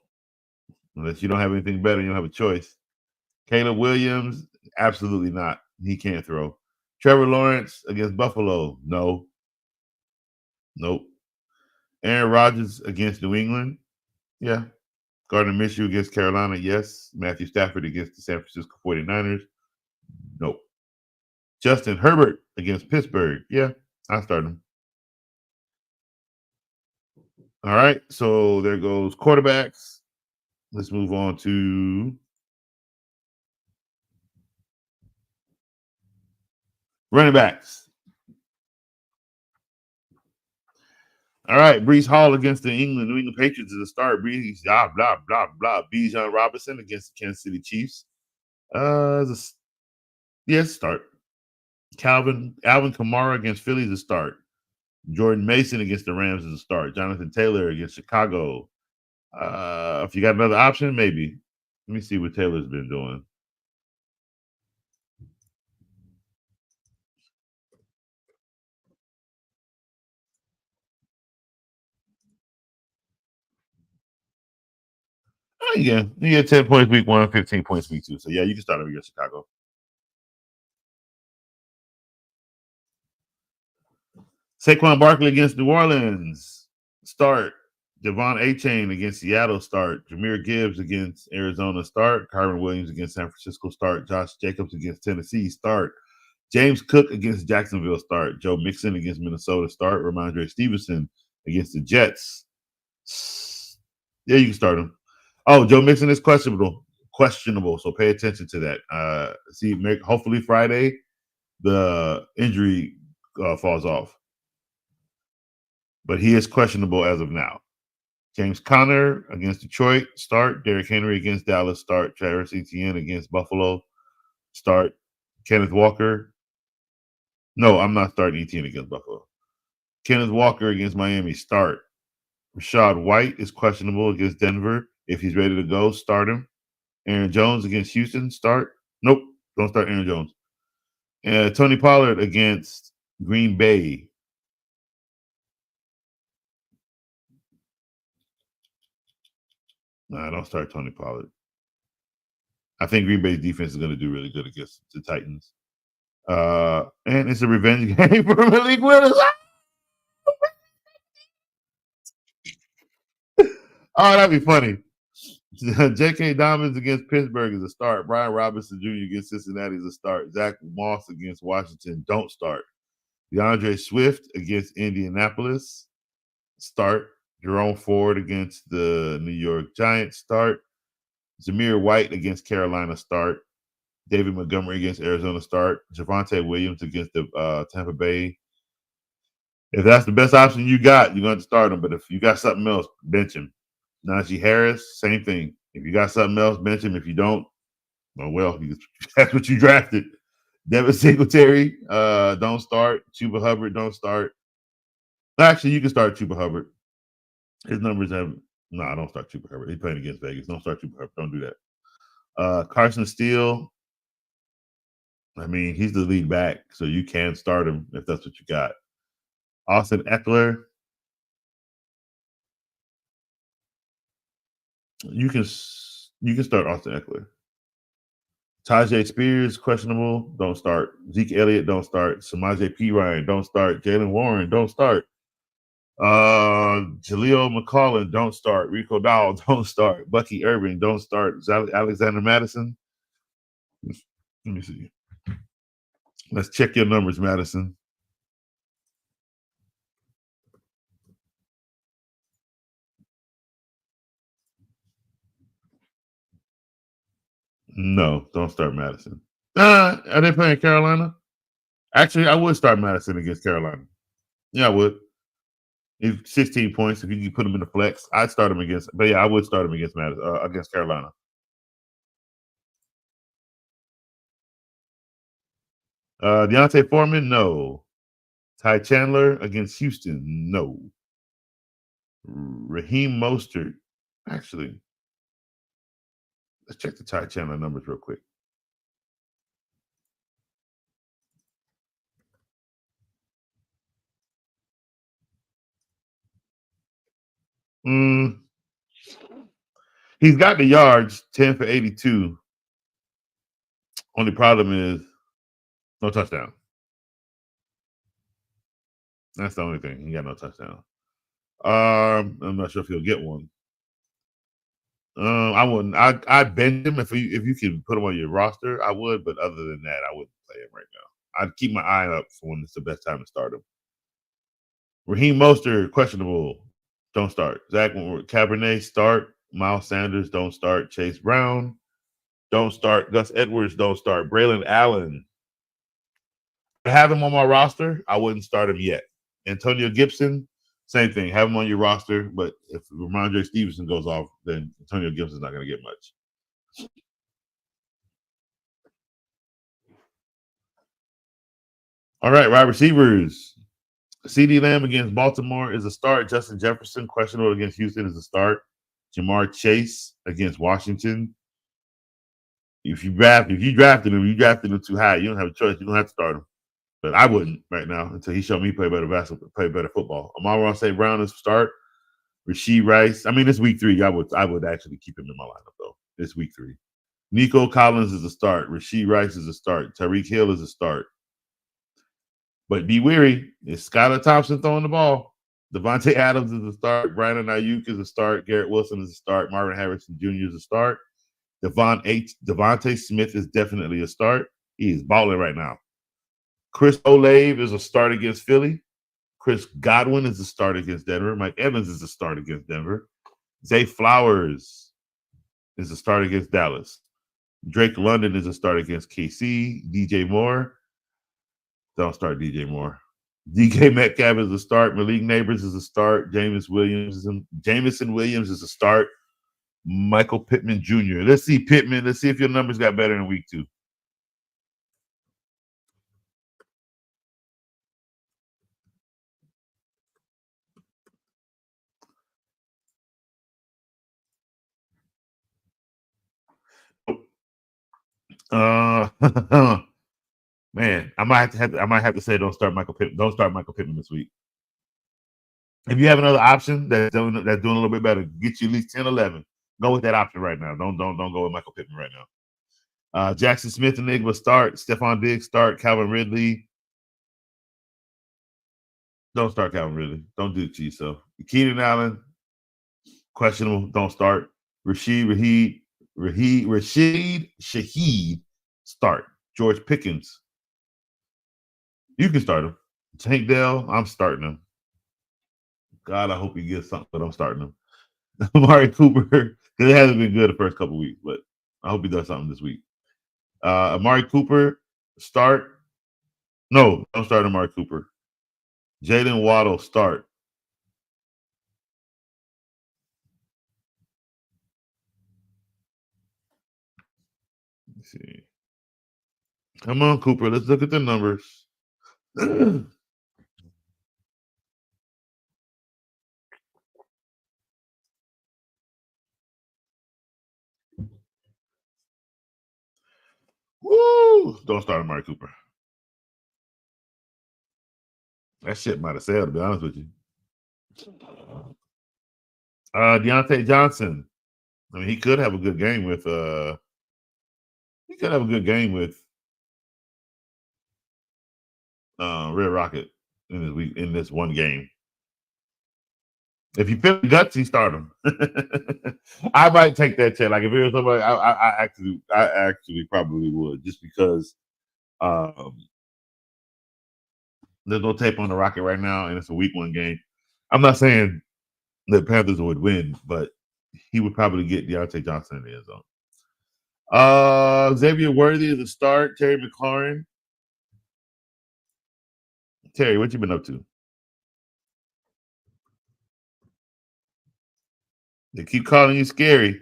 unless you don't have anything better. You don't have a choice. Caleb Williams, absolutely not. He can't throw. Trevor Lawrence against Buffalo. No. Nope. Aaron Rodgers against New England. Yeah. Gardner Minshew against Carolina. Yes. Matthew Stafford against the San Francisco 49ers. Nope. Justin Herbert against Pittsburgh. Yeah. I start him. All right. So there goes quarterbacks. Let's move on to running backs. All right, Brees Hall against the New England Patriots is a start. Brees, blah, blah, blah, blah. Bijan Robinson against the Kansas City Chiefs. Yes, start. Alvin Kamara against Philly is a start. Jordan Mason against the Rams is a start. Jonathan Taylor against Chicago. If you got another option, maybe. Let me see what Taylor's been doing. Yeah, you get 10 points week 1, 15 points week 2. So, yeah, you can start him against Chicago. Saquon Barkley against New Orleans. Start. Devon Achane against Seattle. Start. Jahmyr Gibbs against Arizona. Start. Kyron Williams against San Francisco. Start. Josh Jacobs against Tennessee. Start. James Cook against Jacksonville. Start. Joe Mixon against Minnesota. Start. Ramondre Stevenson against the Jets. Yeah, you can start him. Oh, Joe Mixon is questionable. So pay attention to that. Hopefully Friday the injury falls off. But he is questionable as of now. James Conner against Detroit, start. Derrick Henry against Dallas, start. Travis Etienne against Buffalo, start. Kenneth Walker. No, I'm not starting Etienne against Buffalo. Kenneth Walker against Miami, start. Rashad White is questionable against Denver. If he's ready to go, start him. Aaron Jones against Houston, start. Nope, don't start Aaron Jones. Tony Pollard against Green Bay. No, I don't start Tony Pollard. I think Green Bay's defense is going to do really good against the Titans. And it's a revenge game for Malik Willis. Oh, that'd be funny. J.K. Dobbins against Pittsburgh is a start. Brian Robinson Jr. against Cincinnati is a start. Zach Moss against Washington, don't start. DeAndre Swift against Indianapolis, start. Jerome Ford against the New York Giants, start. Zamir White against Carolina, start. David Montgomery against Arizona, start. Javonte Williams against the Tampa Bay. If that's the best option you got, you're going to start him. But if you got something else, bench him. Najee Harris, same thing. If you got something else, bench him. If you don't, well, that's what you drafted. Devin Singletary, don't start. Chuba Hubbard, don't start. Actually, you can start Chuba Hubbard. His numbers have I don't start Chuba Hubbard. He's playing against Vegas. Don't start Chuba Hubbard. Don't do that. Carson Steele. I mean, he's the lead back, so you can start him if that's what you got. Austin Eckler. You can start Austin Eckler. Tajay Spears, questionable. Don't start. Zeke Elliott, don't start. Samaje Perine, don't start. Jalen Warren, don't start. Jaleel McCollum, don't start. Rico Dowell, don't start. Bucky Irving, don't start. Alexander Madison. Let me see. Let's check your numbers, Madison. No, don't start Madison. Are they playing Carolina? Actually, I would start Madison against Carolina. Yeah, I would. If 16 points, if you can put him in the flex, I'd start him against. But yeah, I would start him against against Carolina. Deontay Foreman, no. Ty Chandler against Houston, no. Raheem Mostert, actually, let's check the Ty Chandler numbers real quick. He's got the yards, 10 for 82. Only problem is no touchdown. That's the only thing. He got no touchdown. I'm not sure if he'll get one. I wouldn't. I'd bench him if you can put him on your roster. I would, but other than that, I wouldn't play him right now. I'd keep my eye up for when it's the best time to start him. Raheem Mostert, questionable. Don't start. Zach Cabernet, start. Miles Sanders, don't start. Chase Brown, don't start. Gus Edwards, don't start. Braylon Allen, I have him on my roster. I wouldn't start him yet. Antonio Gibson, same thing. Have him on your roster, but if Ramondre Stevenson goes off, then Antonio Gibson's not going to get much. All right, wide receivers. CeeDee Lamb against Baltimore is a start. Justin Jefferson, questionable against Houston, is a start. Jamar Chase against Washington. If you drafted him, you drafted him too high. You don't have a choice. You don't have to start him. But I wouldn't right now until he showed me play better basketball, play better football. Amon-Ra St. Brown is a start. Rashee Rice. I mean, it's week 3. I would actually keep him in my lineup though. It's week 3. Nico Collins is a start. Rashee Rice is a start. Tyreek Hill is a start. But be wary. It's Skylar Thompson throwing the ball. Devontae Adams is a start. Brandon Ayuk is a start. Garrett Wilson is a start. Marvin Harrison Jr. is a start. Devontae Smith is definitely a start. He is balling right now. Chris Olave is a start against Philly. Chris Godwin is a start against Denver. Mike Evans is a start against Denver. Zay Flowers is a start against Dallas. Drake London is a start against KC. DJ Moore. Don't start DJ Moore. DK Metcalf is a start. Malik Neighbors is a start. Jameson Williams is a start. Michael Pittman Jr. Let's see, Pittman. Let's see if your numbers got better in week 2. Man, I might have to say don't start Michael Pittman. Don't start Michael Pittman this week. If you have another option that's doing a little bit better, get you at least 10, 11. Go with that option right now. Don't go with Michael Pittman right now. Jackson Smith and Enigma start. Stephon Diggs start. Calvin Ridley. Don't start Calvin Ridley. Don't do it to yourself. Keenan Allen, questionable. Don't start. Rashid Shaheed, start. George Pickens, you can start him. Tank Dell, I'm starting him. God, I hope he gets something, but I'm starting him. Amari Cooper, because it hasn't been good the first couple weeks, but I hope he does something this week. Amari Cooper, start. No, don't start Amari Cooper. Jalen Waddle, start. Let's see. Come on, Cooper. Let's look at the numbers. Woo! Don't start Amari Cooper. That shit might have sailed, to be honest with you. Deontay Johnson. I mean, he could have a good game with Red Rocket in this one game. If you feel gutsy, start him. I might take that chance. Like if it was somebody, I actually probably would, just because there's no tape on the Rocket right now, and it's a week 1 game. I'm not saying the Panthers would win, but he would probably get Deontay Johnson in the end zone. Xavier Worthy is a start. Terry McLaurin. Terry, what you been up to? They keep calling you scary.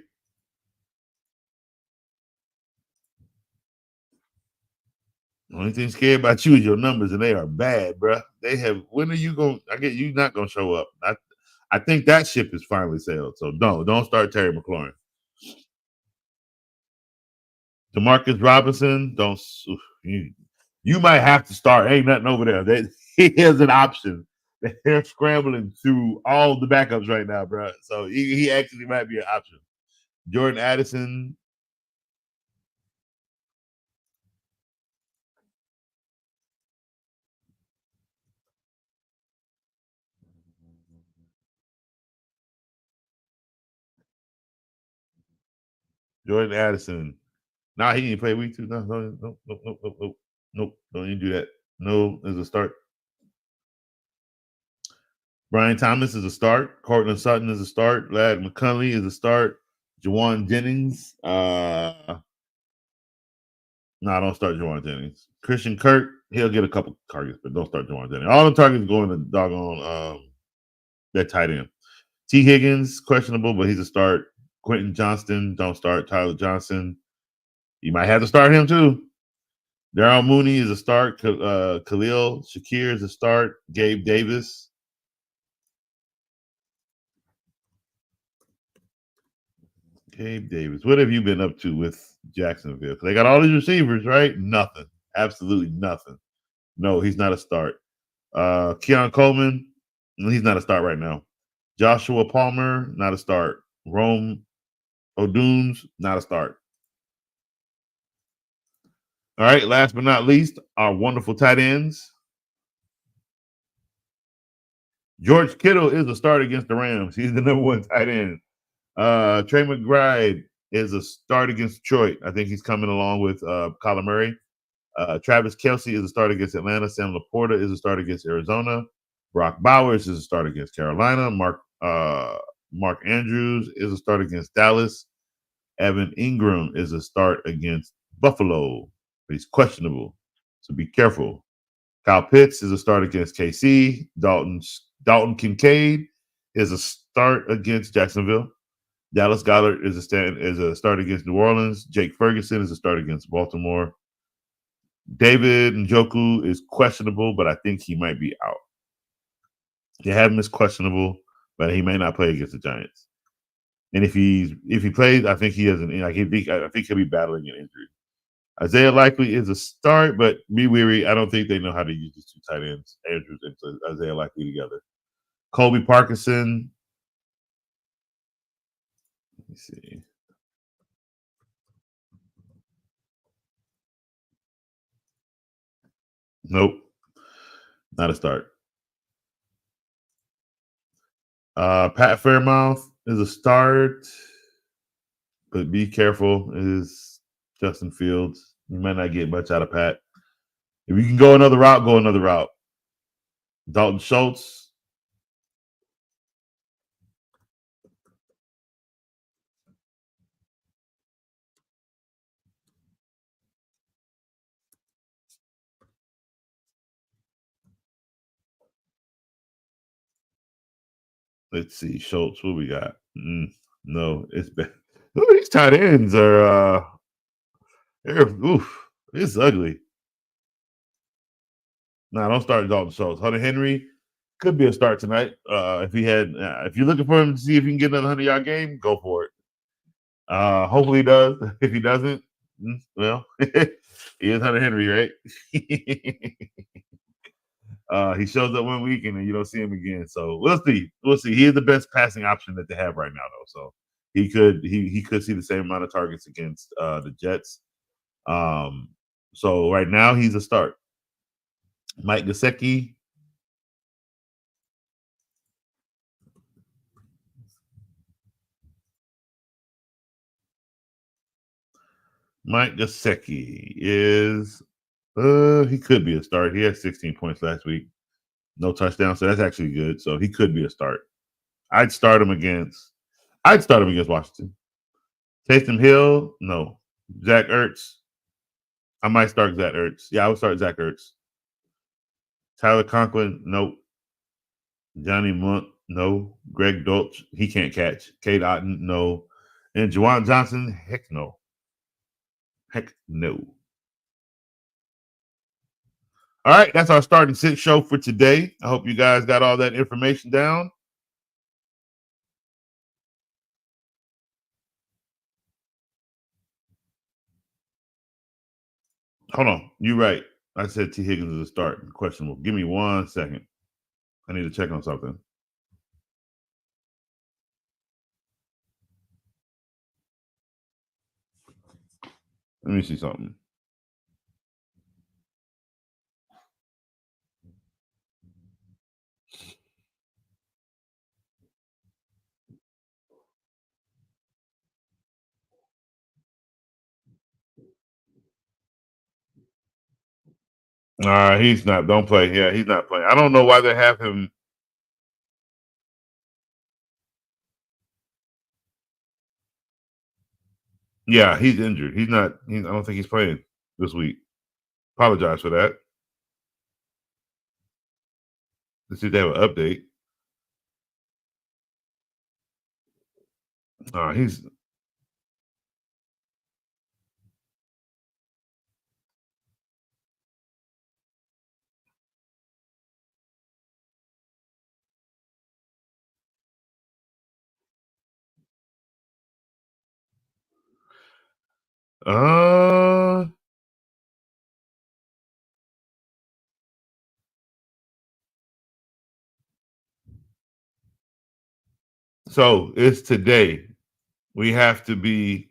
Only thing scared about you is your numbers, and they are bad, bruh. They have. When are you going? I get you not going to show up. I think that ship is finally sailed. So don't start Terry McLaurin. Demarcus Robinson, don't. You might have to start. Ain't nothing over there. He has an option. They're scrambling through all the backups right now, bro. So he actually might be an option. Jordan Addison. Jordan Addison. Nah, he didn't play week 2. Nope. Don't even do that. No, as a start. Brian Thomas is a start. Cortland Sutton is a start. Lad McCunley is a start. Jawan Jennings. No, don't start Jawan Jennings. Christian Kirk, he'll get a couple targets, but don't start Jawan Jennings. All the targets going to doggone that tight end. T. Higgins, questionable, but he's a start. Quentin Johnston, don't start. Tyler Johnson, you might have to start him too. Darryl Mooney is a start. Khalil Shakir is a start. Gabe Davis. Gabe Davis. What have you been up to with Jacksonville? Because they got all these receivers, right? Nothing. Absolutely nothing. No, he's not a start. Keon Coleman, he's not a start right now. Joshua Palmer, not a start. Rome Odunes, not a start. All right, last but not least, our wonderful tight ends. George Kittle is a start against the Rams. He's the number 1 tight end. Trey McBride is a start against Detroit. I think he's coming along with Kyler Murray. Travis Kelce is a start against Atlanta. Sam Laporta is a start against Arizona. Brock Bowers is a start against Carolina. Mark Andrews is a start against Dallas. Evan Ingram is a start against Buffalo, but he's questionable, so be careful. Kyle Pitts is a start against KC. Dalton Kincaid is a start against Jacksonville. Dallas Goedert is a start against New Orleans. Jake Ferguson is a start against Baltimore. David Njoku is questionable, but I think he might be out. They have him as questionable, but he may not play against the Giants. And if he plays, I think he has I think he'll be battling an injury. Isaiah Likely is a start, but be weary. I don't think they know how to use these 2 tight ends, Andrews and Isaiah Likely together. Colby Parkinson. Let me see. Nope. Not a start. Pat Fairmouth is a start, but be careful. Is Justin Fields. You might not get much out of Pat. If you can go another route, go another route. Dalton Schultz. Let's see. Schultz, what we got? No, it's bad. Look, these tight ends are it's ugly. No, don't start Dalton Schultz. Hunter Henry could be a start tonight. If you're looking for him to see if you can get another 100-yard game, go for it. Hopefully he does. If he doesn't, well, he is Hunter Henry, right? He shows up one week and then you don't see him again. So we'll see. He is the best passing option that they have right now, though. So he could see the same amount of targets against the Jets. So right now he's a start. Mike Gesicki. Mike Gesicki is he could be a start. He had 16 points last week. No touchdown, so that's actually good. So he could be a start. I'd start him against Washington. Taysom Hill, no. Zach Ertz. I might start Zach Ertz. Yeah, I would start Zach Ertz. Tyler Conklin, nope. Johnny Munt, no. Greg Dolch, he can't catch. Cade Otton, no. And Juwan Johnson, heck no. Heck no. All right, that's our start and sit show for today. I hope you guys got all that information down. Hold on, you're right. I said T. Higgins is a start. Questionable. Give me 1 second. I need to check on something. Let me see something. He's not. Don't play. Yeah, he's not playing. I don't know why they have him. Yeah, he's injured. He's not. I don't think he's playing this week. Apologize for that. Let's see if they have an update. He's. So it's today. We have to be.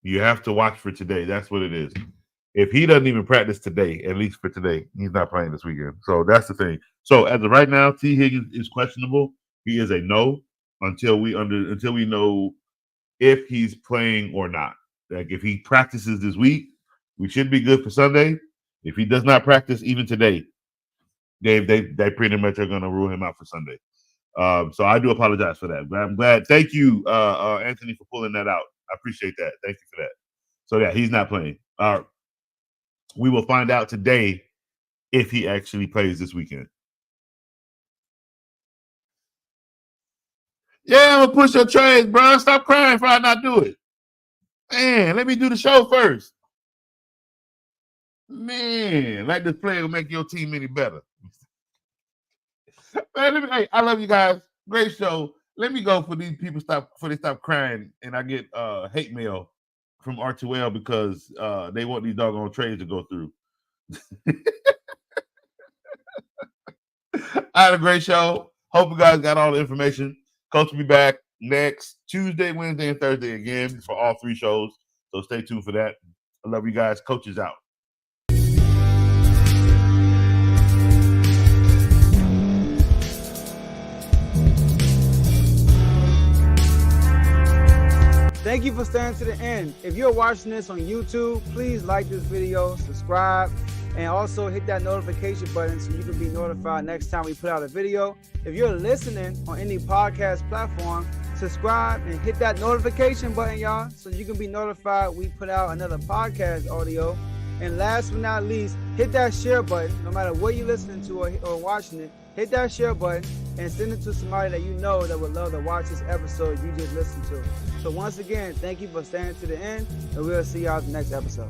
You have to watch for today. That's what it is. If he doesn't even practice today, at least for today, he's not playing this weekend. So that's the thing. So as of right now, T. Higgins is questionable. He is a no until we know if he's playing or not. Like if he practices this week, we should be good for Sunday. If he does not practice even today, they pretty much are going to rule him out for Sunday. So I do apologize for that. But I'm glad. Thank you, Anthony, for pulling that out. I appreciate that. Thank you for that. So yeah, he's not playing. We will find out today if he actually plays this weekend. Yeah, I'm gonna push your trades, bro. Stop crying if I not do it. Man, let me do the show first. Man, like this player will make your team any better. Man, I love you guys. Great show. Let me go for these people stop crying and I get hate mail from R2L because they want these doggone trades to go through. I had a great show. Hope you guys got all the information. Coach will be back next Tuesday, Wednesday, and Thursday again for all 3 shows. So stay tuned for that. I love you guys. Coach is out. Thank you for staying to the end. If you're watching this on YouTube, please like this video, subscribe, and also hit that notification button so you can be notified next time we put out a video. If you're listening on any podcast platform, subscribe and hit that notification button, y'all, so you can be notified we put out another podcast audio. And last but not least, hit that share button. No matter what you're listening to or watching it, hit that share button and send it to somebody that you know that would love to watch this episode you just listened to. So once again, thank you for staying to the end, and we'll see y'all in the next episode.